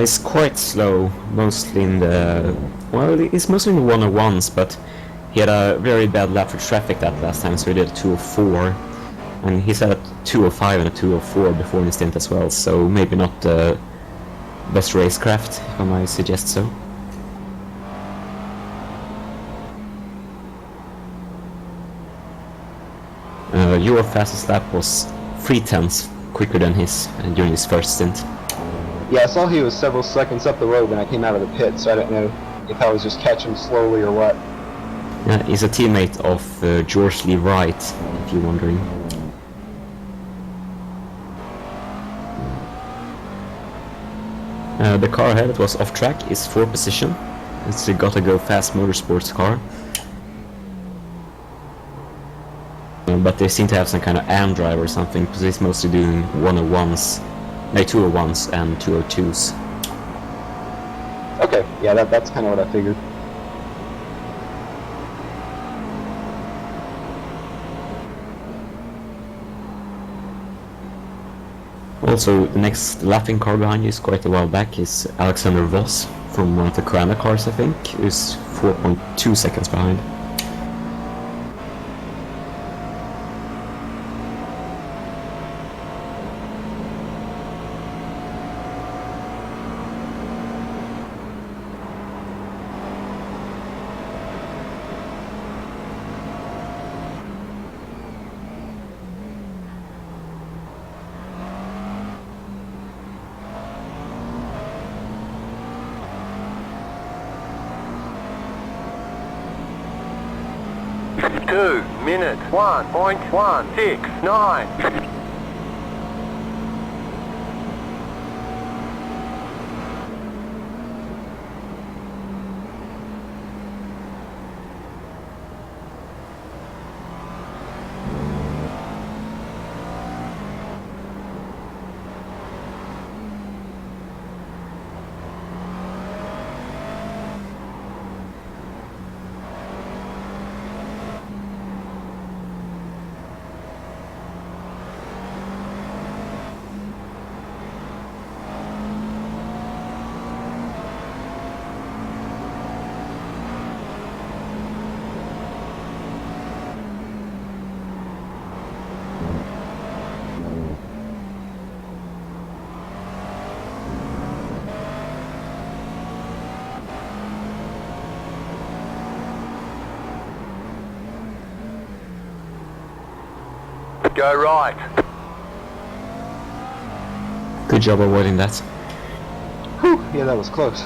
It's quite slow, mostly in the... Well, it's mostly in the 101s, but he had a very bad lap for traffic that last time, so he did a 204. And he's had a 205 and a 204 before his stint as well, so maybe not the best racecraft, if I might suggest so. your fastest lap was 3/10 quicker than his during his first stint. Yeah, I saw he was several seconds up the road when I came out of the pit, so I don't know if I was just catching slowly or what. Yeah, he's a teammate of George Lee Wright, if you're wondering. The car ahead that was off track is 4th position. It's a Gotta Go Fast Motorsports car. But they seem to have some kind of AM drive or something, because he's mostly doing 101s, no, 201s and 202s. Okay, yeah, that's kind of what I figured. Also, the next lapping car behind you is quite a while back, is Alexander Voss from one of the Koana cars, I think, who's 4.2 seconds behind. Two minutes, 1.169. Go right. Good job avoiding that. Whew, yeah, that was close.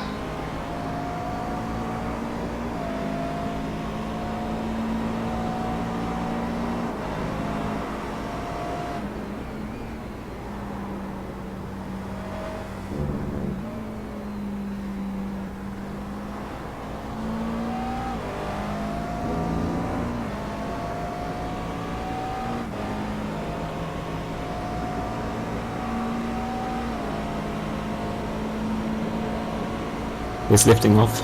He's lifting off.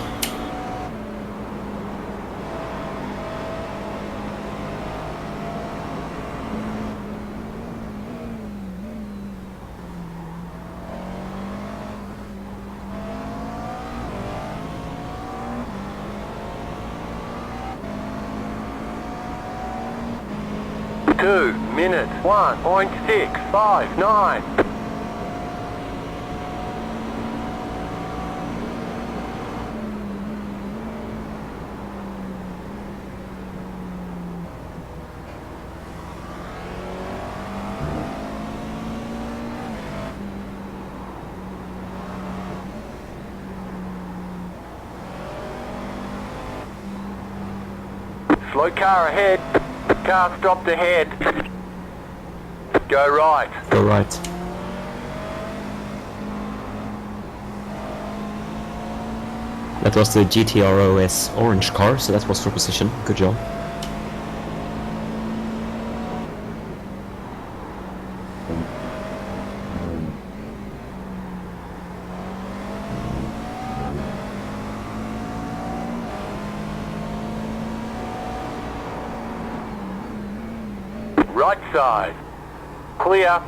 Two minutes, 1.659. Slow car ahead. Car stopped ahead. Go right. Go right. That was the GTROS orange car, so that was for position. Good job. Right side. Clear.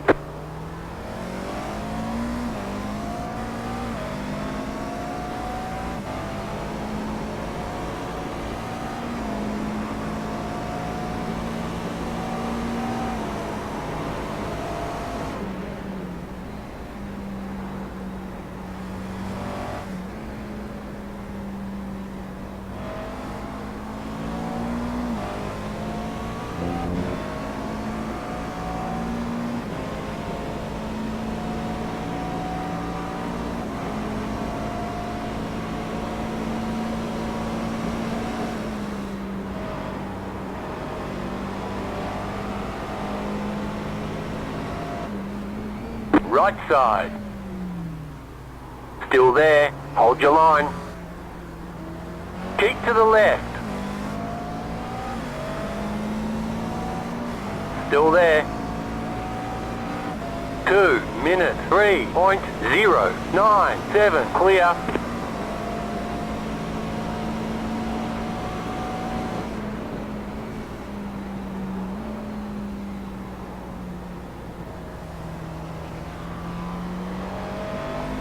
right side. Still there, hold your line. Keep to the left. Still there. 2 minutes, 3.097, clear.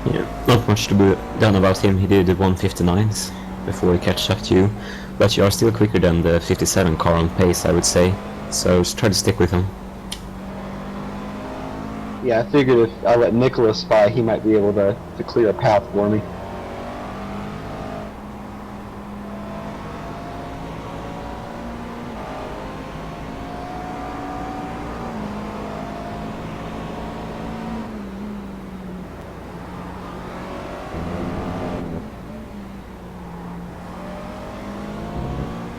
Yeah, not much to be done about him. He did the 159s before he catches up to you, but you are still quicker than the 57 car on pace, I would say. So just try to stick with him. Yeah, I figured if I let Nicholas by, he might be able to clear a path for me.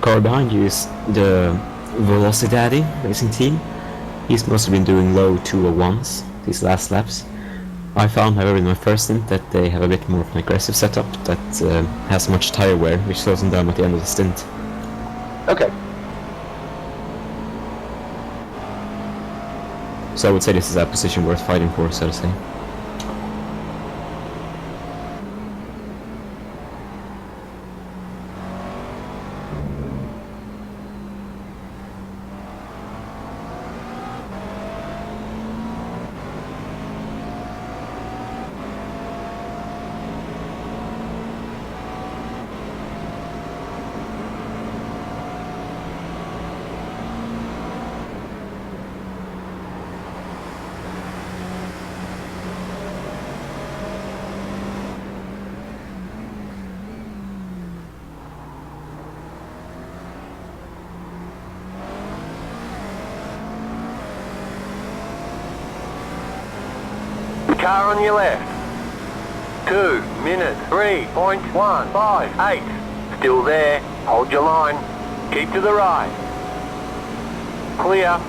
Car behind you is the Velocity racing team. He's mostly been doing low 201s these last laps. I found, however, in my first stint that they have a bit more of an aggressive setup that has much tire wear, which slows them down at the end of the stint. Okay. So I would say this is a position worth fighting for, so to say. Car on your left. 2 minutes, 3.158. Still there, hold your line. Keep to the right. Clear.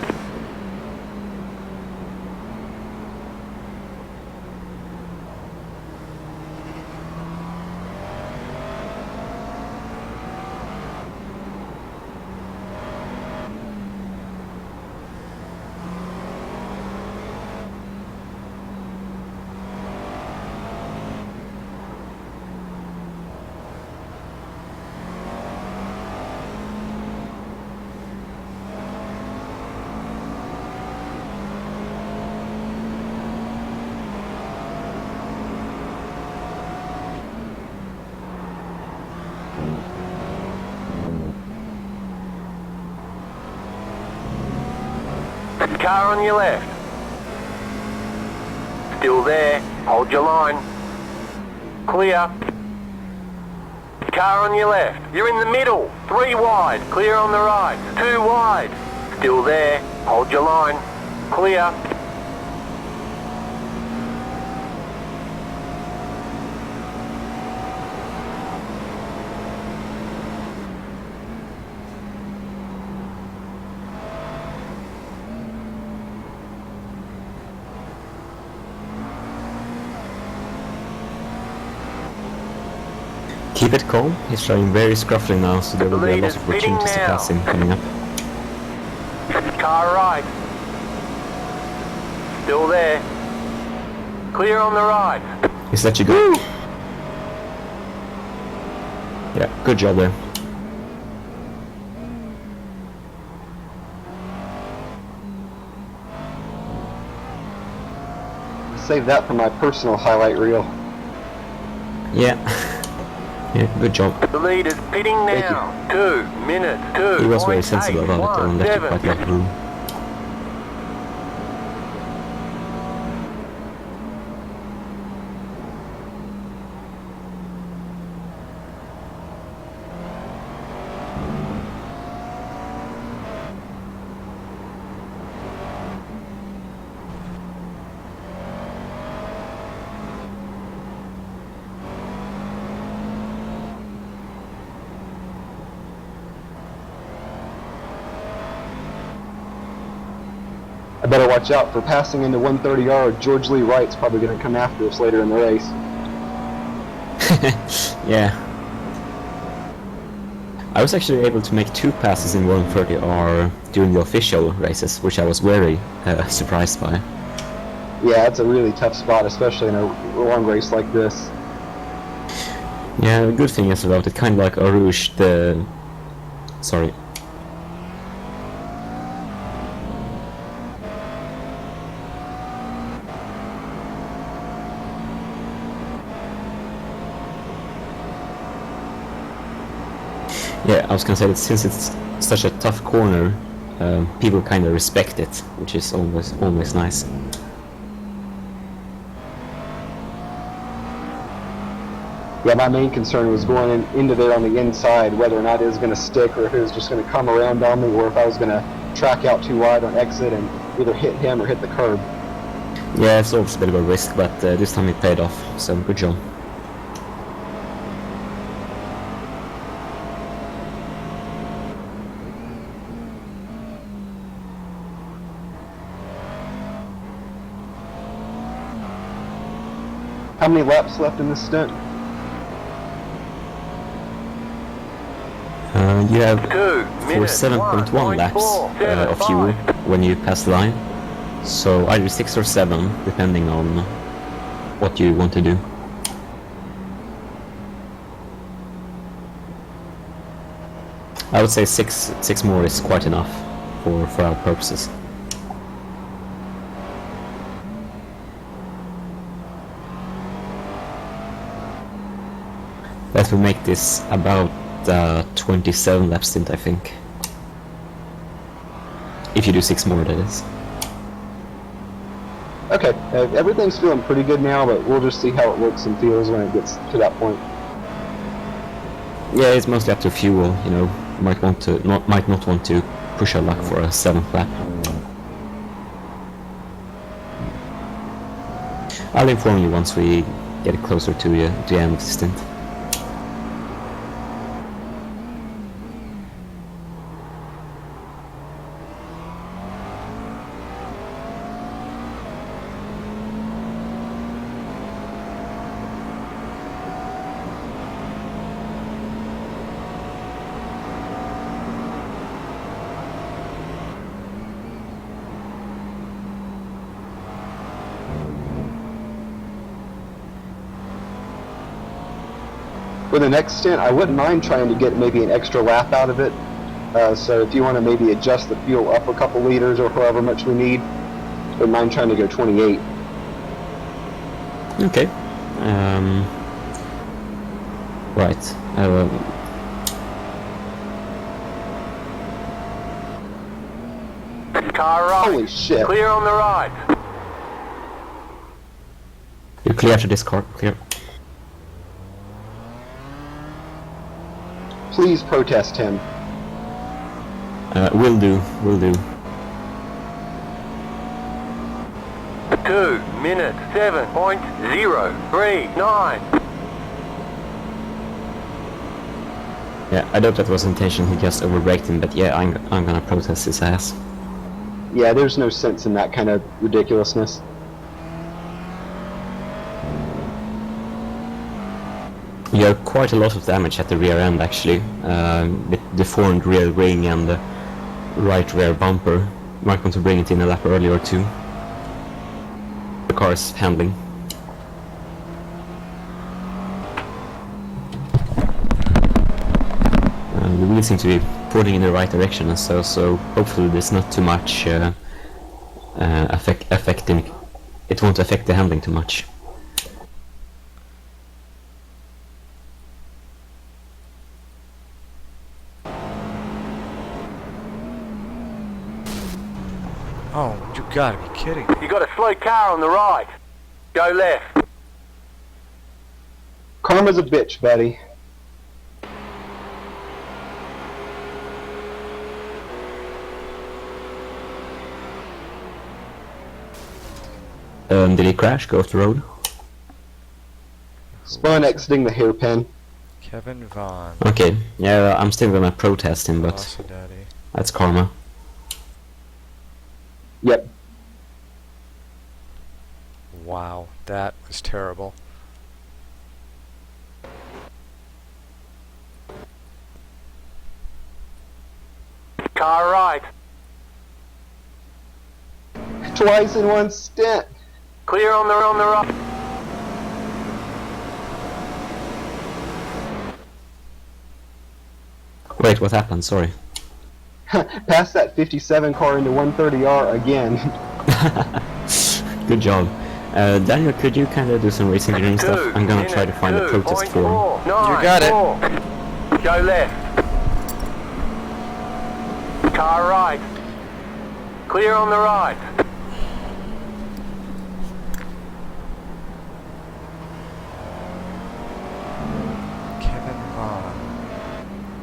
Car on your left. Still there, hold your line. Clear. Car on your left. You're in the middle. 3 wide. Clear on the right. 2 wide. Still there, hold your line. Clear. Keep it calm, he's driving very scruffily now, so there will be a lot of Leader's pitting opportunities to now. pass him coming up. Car right. Still there. Clear on the right. He's let you go. Yeah, good job there. Save that for my personal highlight reel. Yeah. Yeah, good job. The leader's pitting now. 2 minutes, 2. He was very sensible about it and left you quite a lot of room. better watch out for passing into 130R. George Lee Wright's probably going to come after us later in the race. Yeah. I was actually able to make 2 passes in 130R during the official races, which I was very surprised by. Yeah, it's a really tough spot, especially in a long race like this. Yeah, the good thing is about it, kind of like Eau Rouge, the... Sorry. Yeah, I was gonna say that since it's such a tough corner, people kind of respect it, which is always nice. Yeah, my main concern was going into there on the inside, whether or not it was going to stick or if it was just going to come around on me, or if I was going to track out too wide on exit and either hit him or hit the curb. Yeah, it's always a bit of a risk, but this time it paid off, so good job. How many laps left in this stint? You have 2 for minutes, 7.1 laps of fuel when you pass the line, so either 6 or 7, depending on what you want to do. I would say six more is quite enough for our purposes. That will make this about 27 lap stint, I think. If you do 6 more, that is. Okay, everything's feeling pretty good now, but we'll just see how it looks and feels when it gets to that point. Yeah, it's mostly up to fuel, you know. Might not want to push our luck for a 7th lap. I'll inform you once we get closer to the end of the stint. For the next stint, I wouldn't mind trying to get maybe an extra lap out of it. So if you want to maybe adjust the fuel up a couple liters or however much we need, I wouldn't mind trying to go 28. Okay. Right. Car right. Holy shit. Clear on the right. You're clear after this car. Clear. Please protest him. Will do. Will do. 2 minutes, 7.039. Yeah, I doubt that was intention. He just overbraked him, but yeah, I'm gonna protest his ass. Yeah, there's no sense in that kind of ridiculousness. You have quite a lot of damage at the rear end, actually. The deformed rear ring and the right rear bumper. Might want to bring it in a lap earlier or two. The car's handling. The wheels seem to be pointing in the right direction, and so hopefully there's not too much affecting. It won't affect the handling too much. Oh, you gotta be kidding me. You got a slow car on the right. Go left. Karma's a bitch, buddy. Did he crash? Go off the road? Spun exiting the hairpin. Kevin Vaughn. Okay, yeah, I'm still gonna protest him, but Awesome, Daddy. that's karma. Yep. Wow, that was terrible. Car right. Twice in one stint. Clear on the right. Wait, what happened? Sorry. Pass that 57 car into 130R again. Good job. Daniel, could you kind of do some race engineering stuff? I'm gonna try to find a protest forum. You got it. Go left. Car right. Clear on the right. Kevin Vaughn.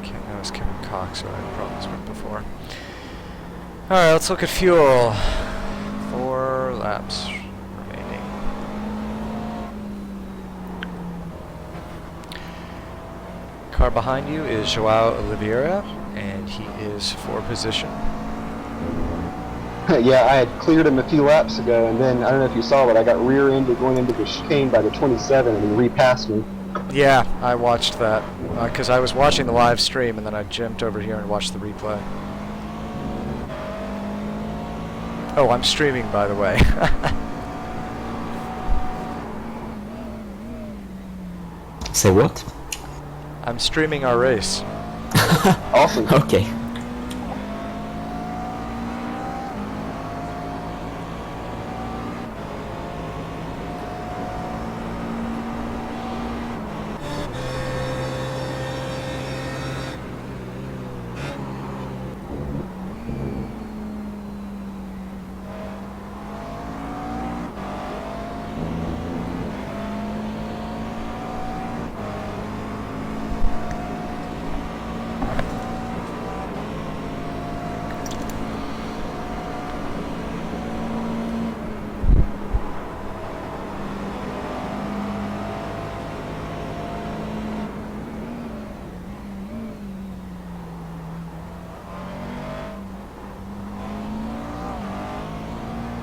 That was Kevin Cox, who I had problems with before. Alright, let's look at fuel. 4 laps remaining. Car behind you is Joao Oliveira, and he is for position. Yeah, I had cleared him a few laps ago, and then, I don't know if you saw it, I got rear-ended going into the chicane by the 27, and he repassed me. Yeah, I watched that, because I was watching the live stream, and then I jumped over here and watched the replay. Oh, I'm streaming, by the way. Say what? I'm streaming our race. Awesome. Okay.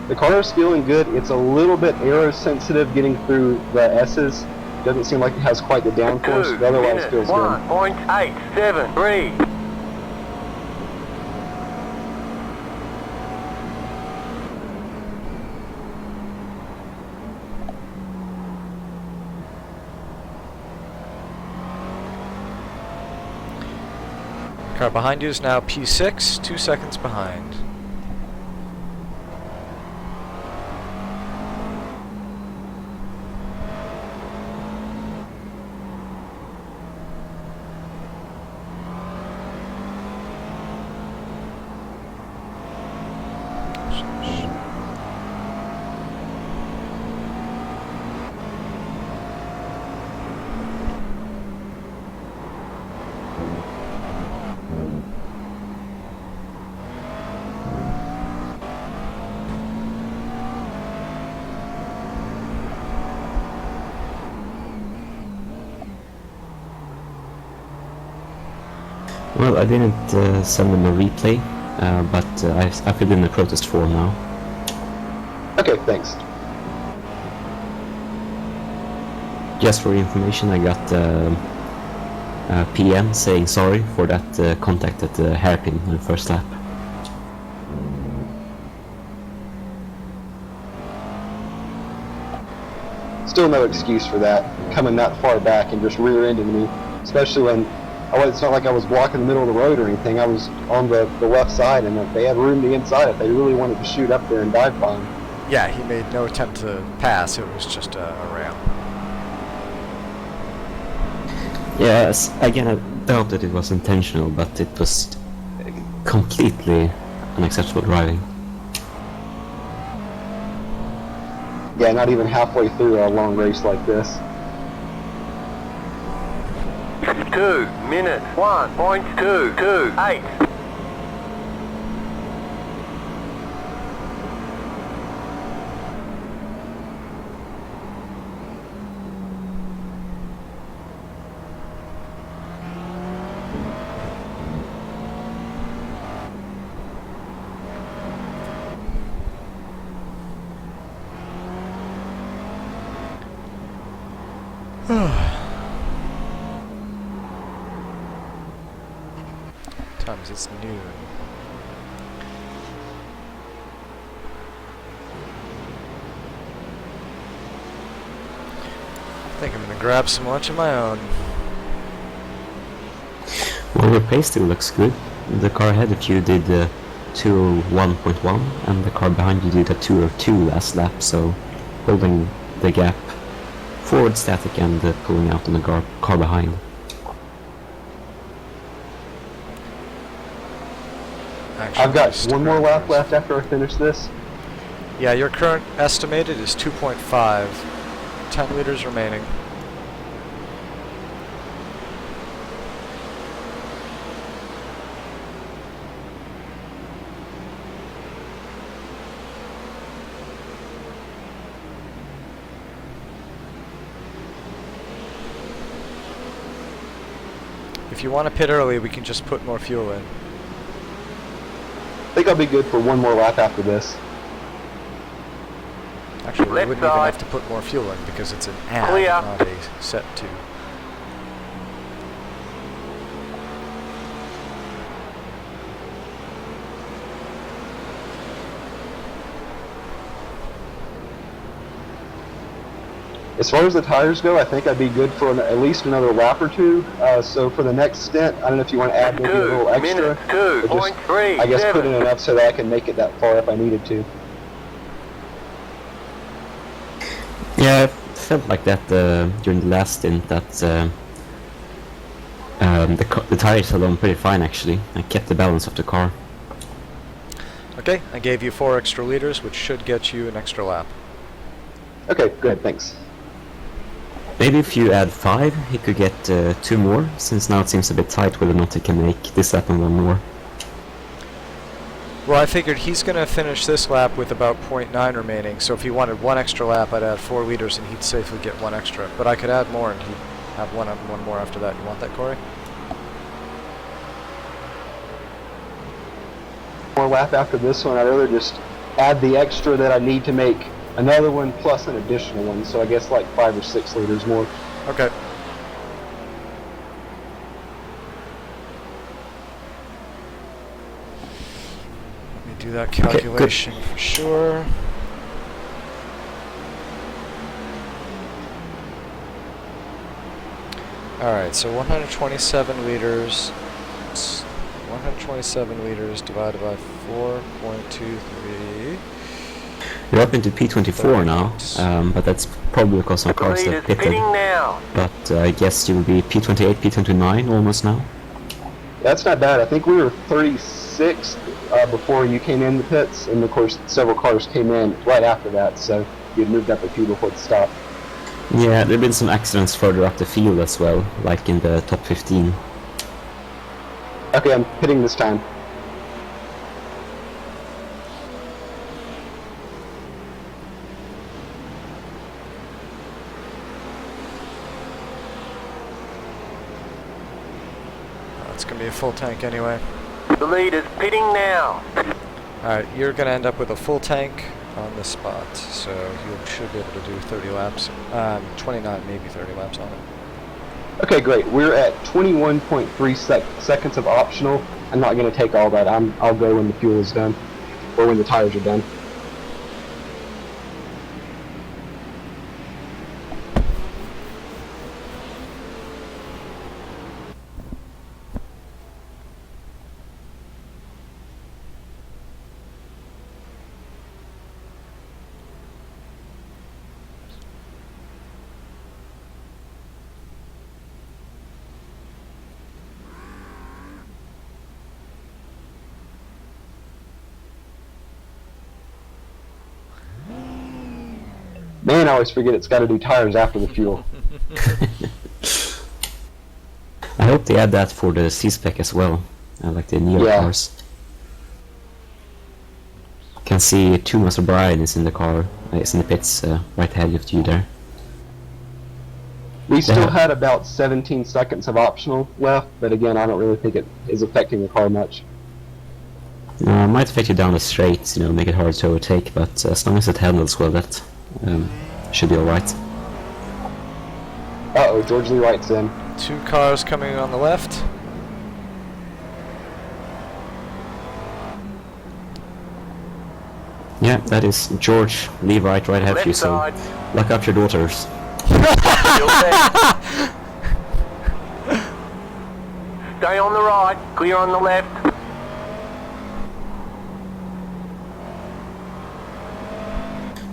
The car is feeling good. It's a little bit aero sensitive getting through the S's. Doesn't seem like it has quite the downforce, 2 but otherwise minutes, feels good. 1.873. Car behind you is now P6, 2 seconds behind. Well, I didn't send them a replay, but I filled in the protest form now. Okay, thanks. Just for your information, I got a PM saying sorry for that contact at the hairpin in the first lap. Still no excuse for that, coming that far back and just rear-ending me, especially when it's not like I was blocking the middle of the road or anything. I was on the left side, and if they had room to the inside, if they really wanted to shoot up there and dive bomb. Yeah, he made no attempt to pass. It was just a ramp. Yes, again, I doubt that it was intentional, but it was completely unacceptable driving. Yeah, not even halfway through a long race like this. 2 minutes, 1.228. Times it's noon. I think I'm gonna grab some lunch of my own. Well, your pace still looks good. The car ahead of you did 201.1 and the car behind you did a 202 last lap, so holding the gap forward static and pulling out on the car behind. Actually, I've got just one more grab lap yours. left after I finish this. Yeah, your current estimated is 2.5. 10 liters remaining. If you want to pit early, we can just put more fuel in. I think I'll be good for one more lap after this. Actually, we Left wouldn't even side. have to put more fuel in because it's an add, Clear. not a set to. As far as the tires go, I think I'd be good for at least another lap or two. So for the next stint, I don't know if you want to add maybe a little extra. minutes, or just, 2.37. I guess put in enough so that I can make it that far if I needed to. Yeah, I felt like that during the last stint that the tires held on pretty fine actually. I kept the balance of the car. Okay, I gave you 4 extra liters, which should get you an extra lap. Okay, good, thanks. Maybe if you add 5, he could get 2 more, since now it seems a bit tight whether or not he can make this lap and 1 more. Well, I figured he's going to finish this lap with about 0.9 remaining, so if he wanted 1 extra lap, I'd add 4 liters and he'd safely get 1 extra. But I could add more and he'd have one more after that. You want that, Corey? More lap after this one, I'd rather just add the extra that I need to make another one plus an additional one. So I guess like 5 or 6 liters more. Okay. Let me do that calculation for sure. Alright, so 127 liters. 127 liters divided by 4.23. You're up into P24 now, but that's probably because some cars Lead have is pitted. pitting now. But I guess you'll be P28, P29 almost now. That's not bad. I think we were 36 before you came in the pits, and of course several cars came in right after that, so you'd moved up a few before the stop. Yeah, there have been some accidents further up the field as well, like in the top 15. Okay, I'm pitting this time. It's going to be a full tank anyway. The lead is pitting now. Alright, you're going to end up with a full tank on the spot, so you should be able to do 30 laps. 29, maybe 30 laps on it. Okay, great. We're at 21.3 seconds of optional. I'm not going to take all that. I'll go when the fuel is done, or when the tires are done. Man, I always forget it's got to do tires after the fuel. I hope they add that for the C-Spec as well, like the Neo Yeah. cars. Can see Thomas O'Brien is in the car, is in the pits right ahead of you there. We still Yeah. had about 17 seconds of optional left, but again, I don't really think it is affecting the car much. Might affect you down the straight, make it hard to overtake, but as long as it handles well, that should be alright. Uh-oh, George Lee Wright's in. 2 cars coming on the left. Yeah, that is George Levitt right ahead of you, Left so side. look up your daughters. Still there. Stay on the right. Clear on the left.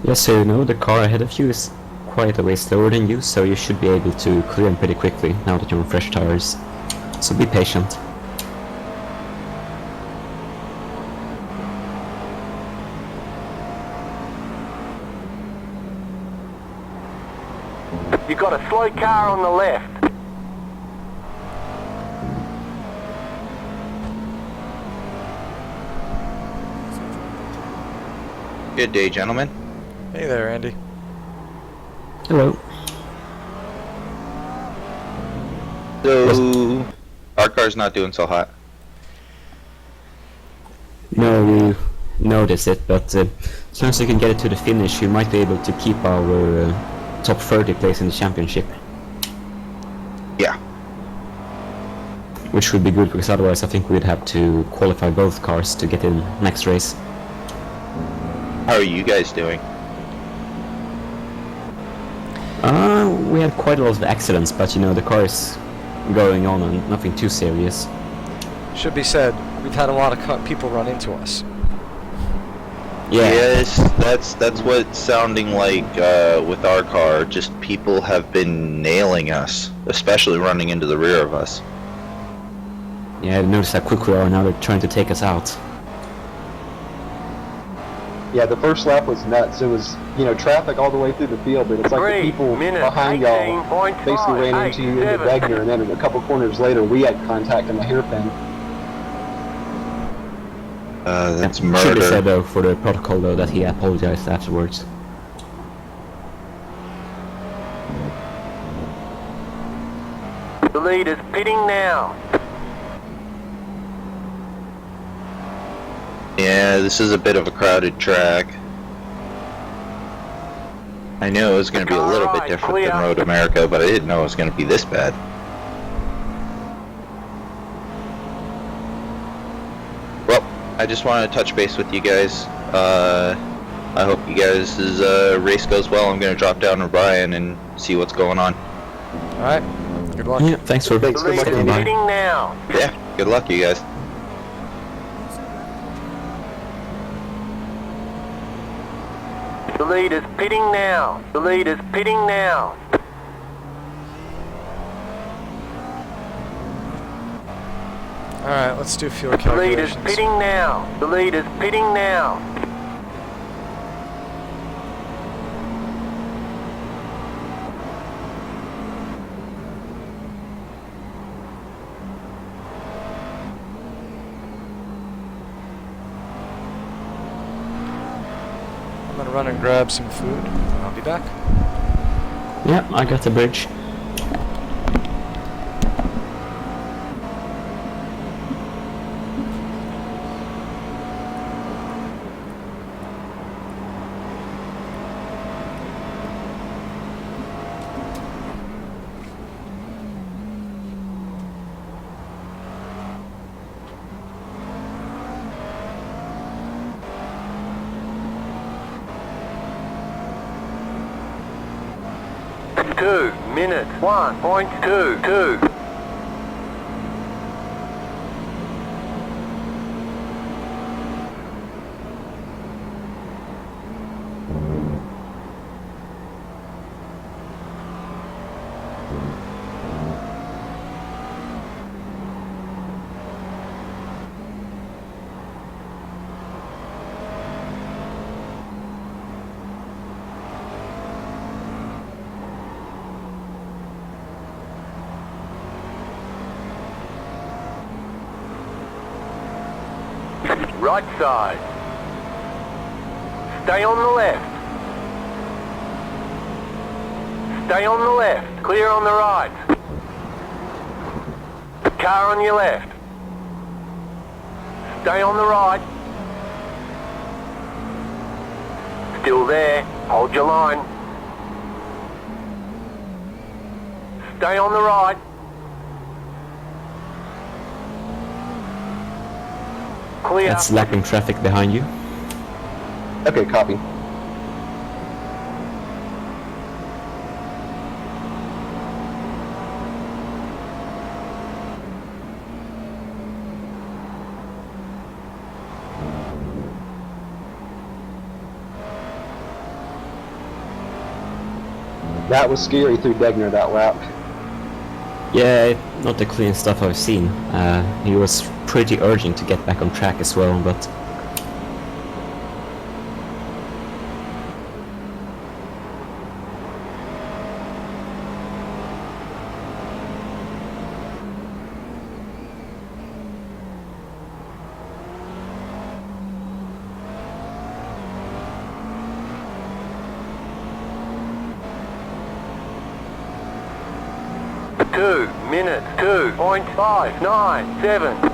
Just so you know, the car ahead of you is quite a way slower than you, so you should be able to clear him pretty quickly now that you're on fresh tires. So be patient. You've got a slow car on the left. Good day, gentlemen. Hey there, Andy. Hello. So, our car's not doing so hot. No, we notice it, but as long as you can get it to the finish, you might be able to keep our top 30 place in the championship. Yeah. Which would be good, because otherwise I think we'd have to qualify both cars to get in next race. How are you guys doing? We had quite a lot of accidents, but you know, the car is going on and nothing too serious. Should be said, we've had a lot of people run into us. Yeah. Yes, that's what it's sounding like with our car. Just people have been nailing us, especially running into the rear of us. Yeah, I noticed how quick we are now. They're trying to take us out. Yeah, the first lap was nuts. It was, you know, traffic all the way through the field, but it's like the 3 people minutes, behind y'all basically ran into you into 18.587. Wagner, and then a couple corners later, we had contact in the hairpin. That's Should be murder. said though, for the protocol though, that he apologized afterwards. The lead is pitting now. Yeah, this is a bit of a crowded track. I knew it was going to be a little bit different than Road America, but I didn't know it was going to be this bad. Well, I just wanted to touch base with you guys. I hope you guys' race goes well. I'm going to drop down to Brian and see what's going on. Alright, good luck. Yeah, thanks for The lead is stopping by. pitting now. Yeah, good luck, you guys. The lead is pitting now. The lead is pitting now. Alright, let's do fuel The lead is calculations. pitting now. The lead is pitting now. I'm gonna run and grab some food. I'll be back. Yeah, I got the bridge. Two minutes. 1.22. Right side. Stay on the left. Stay on the left. Clear on the right. Car on your left. Stay on the right. Still there. Hold your line. Stay on the right. Clear. That's lapping traffic behind you. Okay, copy. That was scary through Degner, that lap. Yeah, not the cleanest stuff I've seen. He was pretty urgent to get back on track as well, but... Two minutes, 2.597.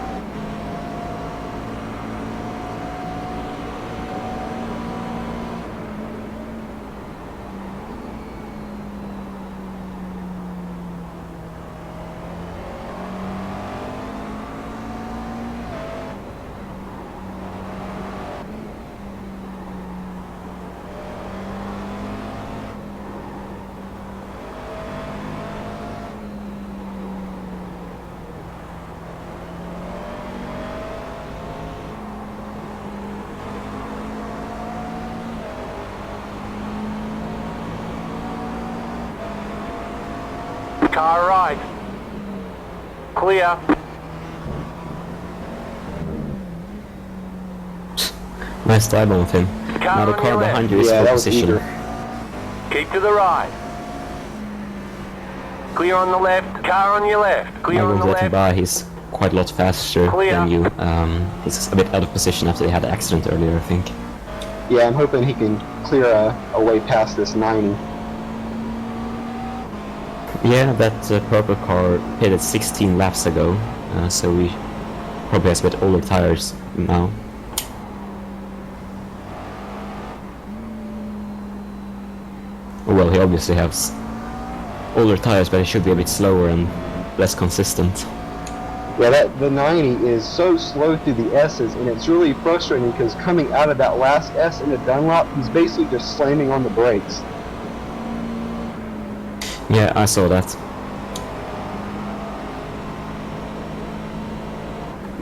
Car right. Clear. Nice dive on him. Now the on car your behind left. you is Yeah, full that was position. eager. Keep to the right. Clear on the left. Car on your left. I Clear on won't the let him left. by, he's quite a lot faster Clear. than you. He's a bit out of position after they had the accident earlier, I think. Yeah, I'm hoping he can clear a way past this 90. Yeah, that purple car pitted 16 laps ago, so he probably has a bit older tires now. Well, he obviously has older tires, but he should be a bit slower and less consistent. Yeah, the 90 is so slow through the S's, and it's really frustrating because coming out of that last S in the Dunlop, he's basically just slamming on the brakes. Yeah, I saw that.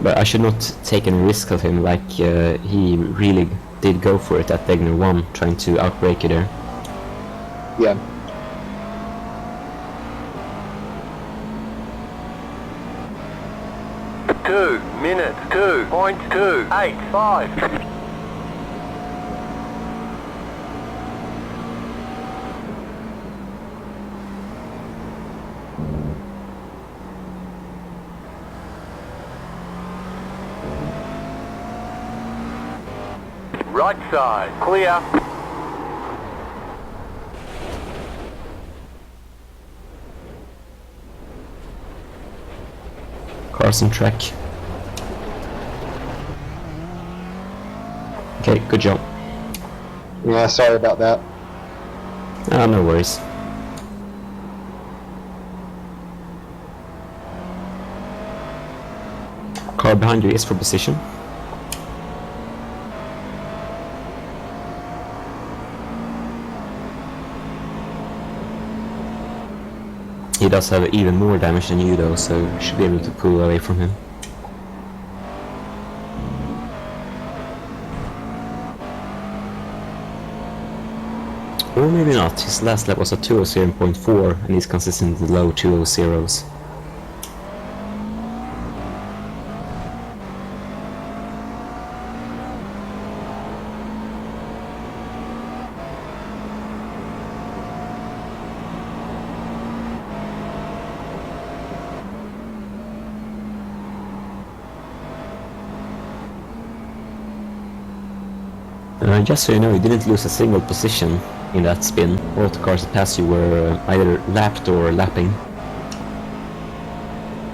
But I should not take any risk of him, like he really did go for it at Degner 1, trying to outbrake you there. Yeah. Two minutes, 2.285. Right side, clear. Cars on track. Okay, good job. Yeah, sorry about that. No worries. Car behind you is for position. He does have even more damage than you though, so you should be able to pull away from him. Or maybe not, his last lap was a 2:07.4 and he's consistent with low 2:00s. Just so you know, you didn't lose a single position in that spin. All the cars that passed you were either lapped or lapping.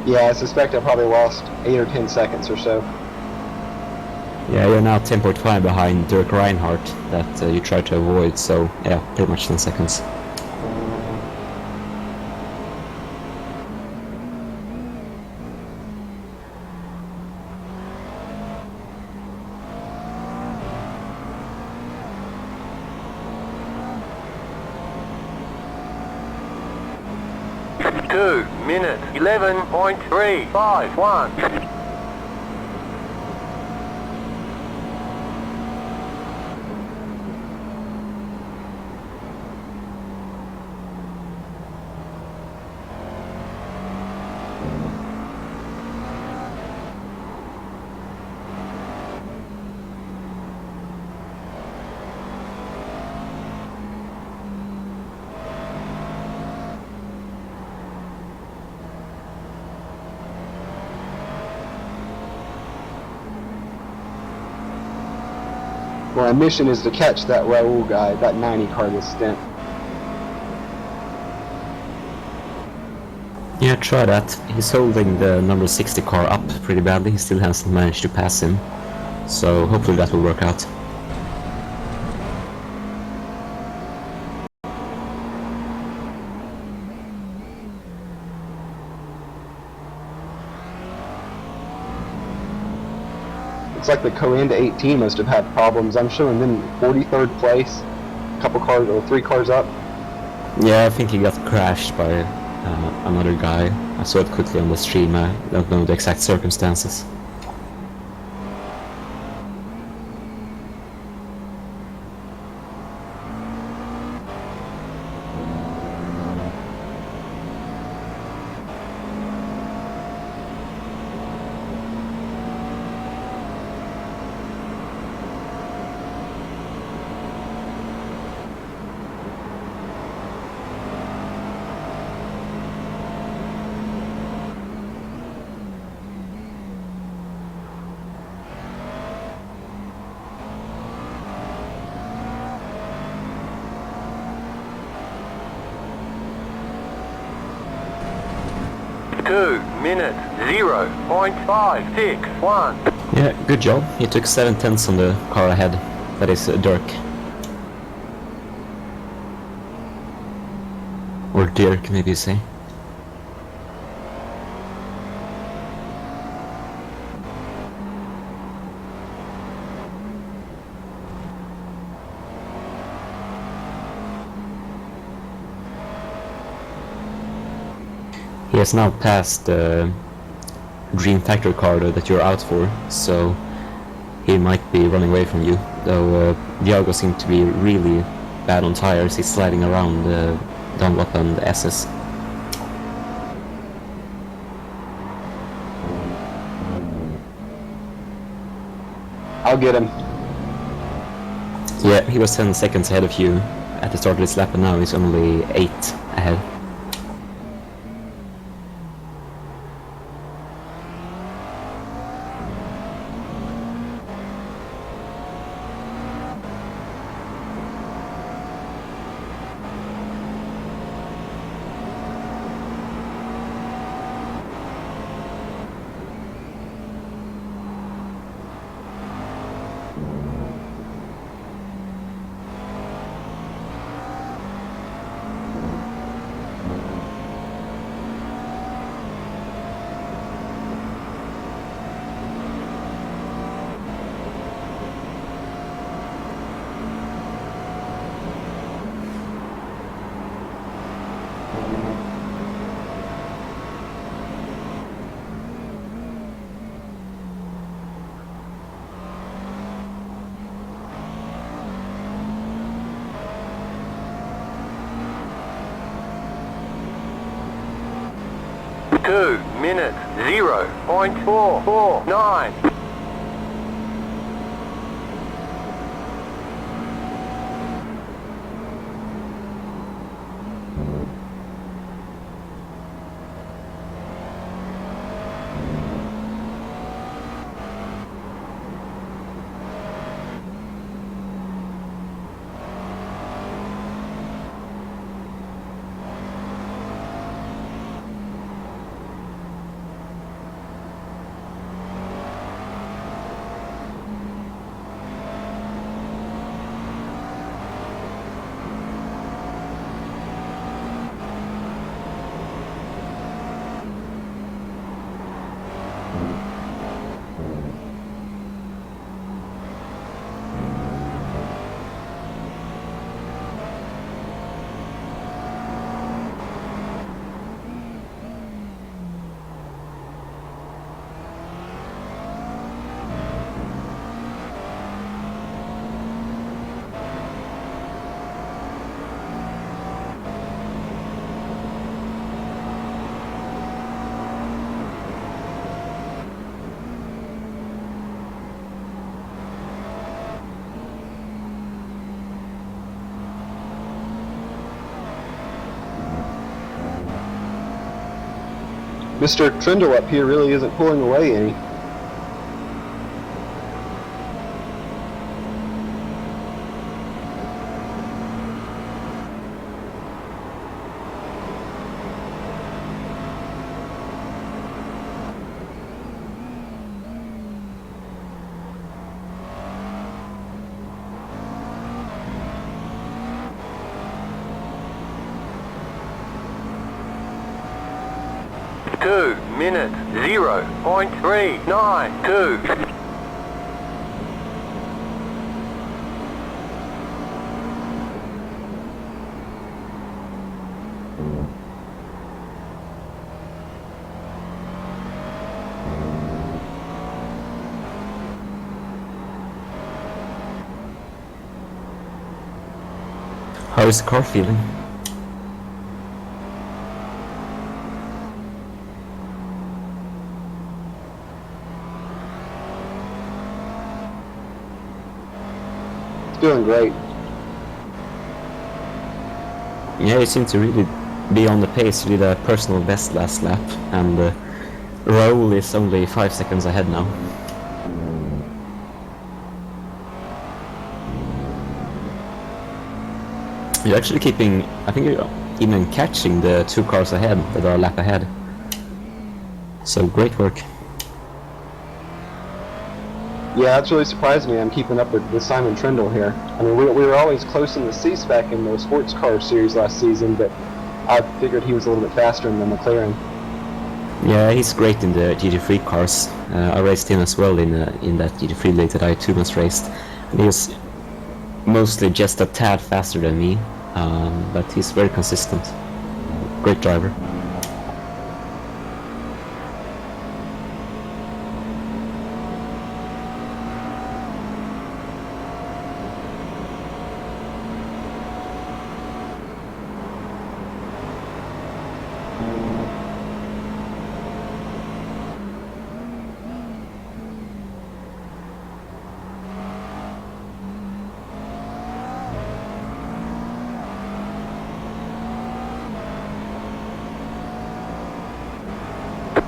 Yeah, I suspect I probably lost 8 or 10 seconds or so. Yeah, you're now 10.5 behind Dirk Reinhardt that you tried to avoid, so yeah, pretty much 10 seconds. 2 minutes 11.351. Well, our mission is to catch that Raul guy, that 90 car this stint. Yeah, try that. He's holding the number 60 car up pretty badly. He still hasn't managed to pass him. So hopefully that will work out. Looks like the Coanda 18 must have had problems. I'm showing them 43rd place, couple cars or 3 cars up. Yeah, I think he got crashed by another guy. I saw it quickly on the stream. I don't know the exact circumstances. Minutes 0.561. Yeah, good job. He took 7/10 on the car ahead. That is Dirk. Or Dirk, maybe you say. He has now passed the Dream Factor car that you're out for, so he might be running away from you. Though Diago seemed to be really bad on tires. He's sliding around Dunlop and SS. I'll get him. Yeah, he was 10 seconds ahead of you at the start of this lap, and now he's only 8 ahead. Minutes 0.449. Mr. Trindle up here really isn't pulling away any. Two minutes 0.392. How is the car feeling? Feeling great. Yeah, you seem to really be on the pace. You did a personal best last lap, and Raul is only 5 seconds ahead now. You're actually keeping, I think you're even catching the 2 cars ahead that are a lap ahead. So great work. Yeah, that's really surprised me. I'm keeping up with Simon Trindle here. I mean, we were always close in the C-Spec in the sports car series last season, but I figured he was a little bit faster in the McLaren. Yeah, he's great in the GT3 cars. I raced him as well in that GT3 league that I too much raced. And he was mostly just a tad faster than me, but he's very consistent. Great driver.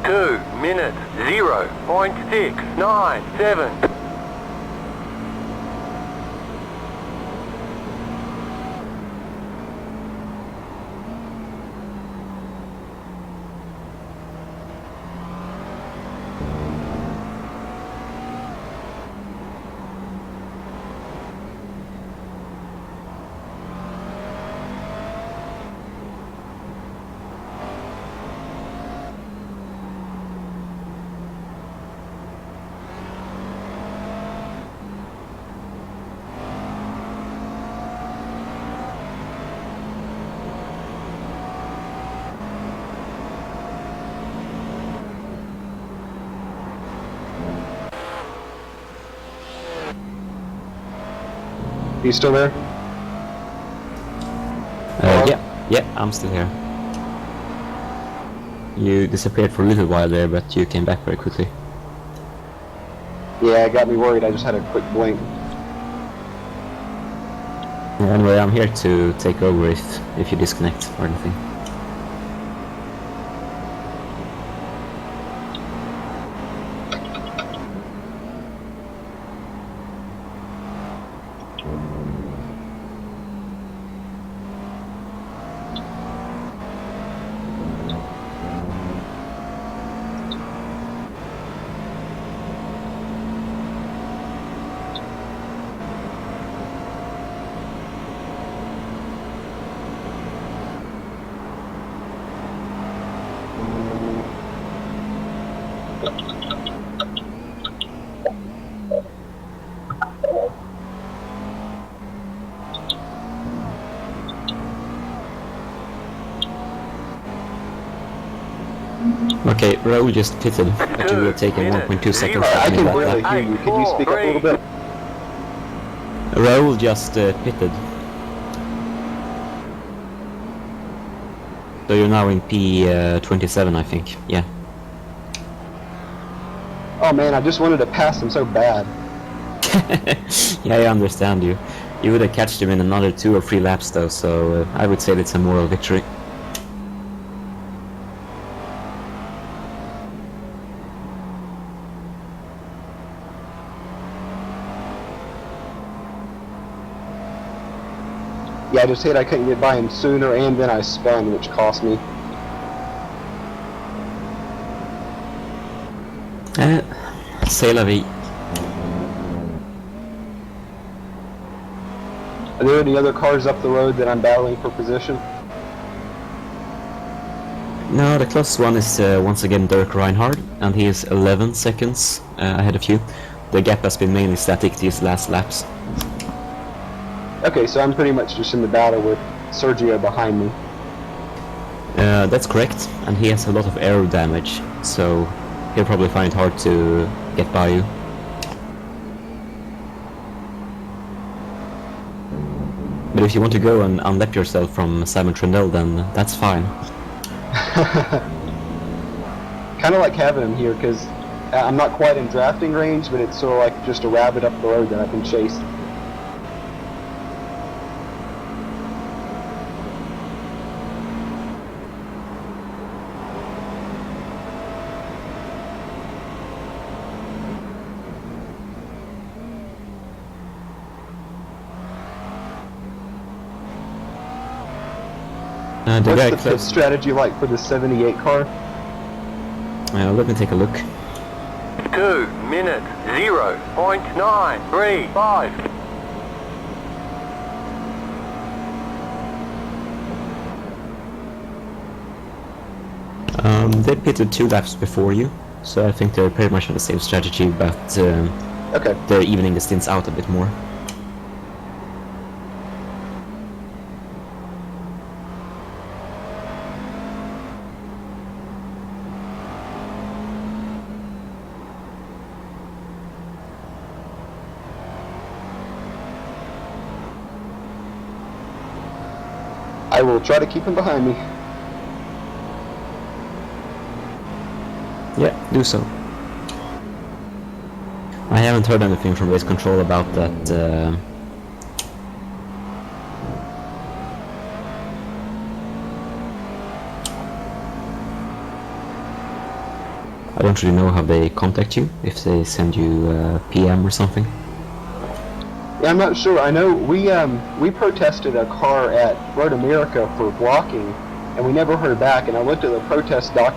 Two minutes 0.697. Are you still there? Yeah, I'm still here. You disappeared for a little while there, but you came back very quickly. Yeah, it got me worried. I just had a quick blink. Anyway, I'm here to take over if you disconnect or anything. Okay, Raul just pitted, but you will take a 1.2 seconds. I can back. barely hear you. Could you speak up a little bit? Raul just pitted. So you're now in P27, I think. Yeah. Oh man, I just wanted to pass him so bad. Yeah, I understand you. You would have catched him in another 2 or 3 laps though, so I would say it's a moral victory. Yeah, I just hate I couldn't get by him sooner, and then I spun, which cost me. C'est la vie. Are there any other cars up the road that I'm battling for position? No, the closest one is once again Dirk Reinhardt, and he is 11 seconds ahead of you. The gap has been mainly static these last laps. Okay, so I'm pretty much just in the battle with Sergio behind me. That's correct, and he has a lot of aero damage, so he'll probably find it hard to get by you. But if you want to go and unlap yourself from Simon Trundle, then that's fine. Kind of like having him here, because I'm not quite in drafting range, but it's sort of like just a rabbit up the road that I can chase. What's the pit strategy like for the 78 car? Let me take a look. 2 minutes 0.935. They pitted 2 laps before you, so I think they're pretty much on the same strategy, but Okay. they're evening the stints out a bit more. I will try to keep him behind me. Yeah, do so. I haven't heard anything from race control about that. I don't really know how they contact you, if they send you a PM or something. Yeah, I'm not sure. I know we protested a car at Road America for blocking, and we never heard back. And I looked at the protest document.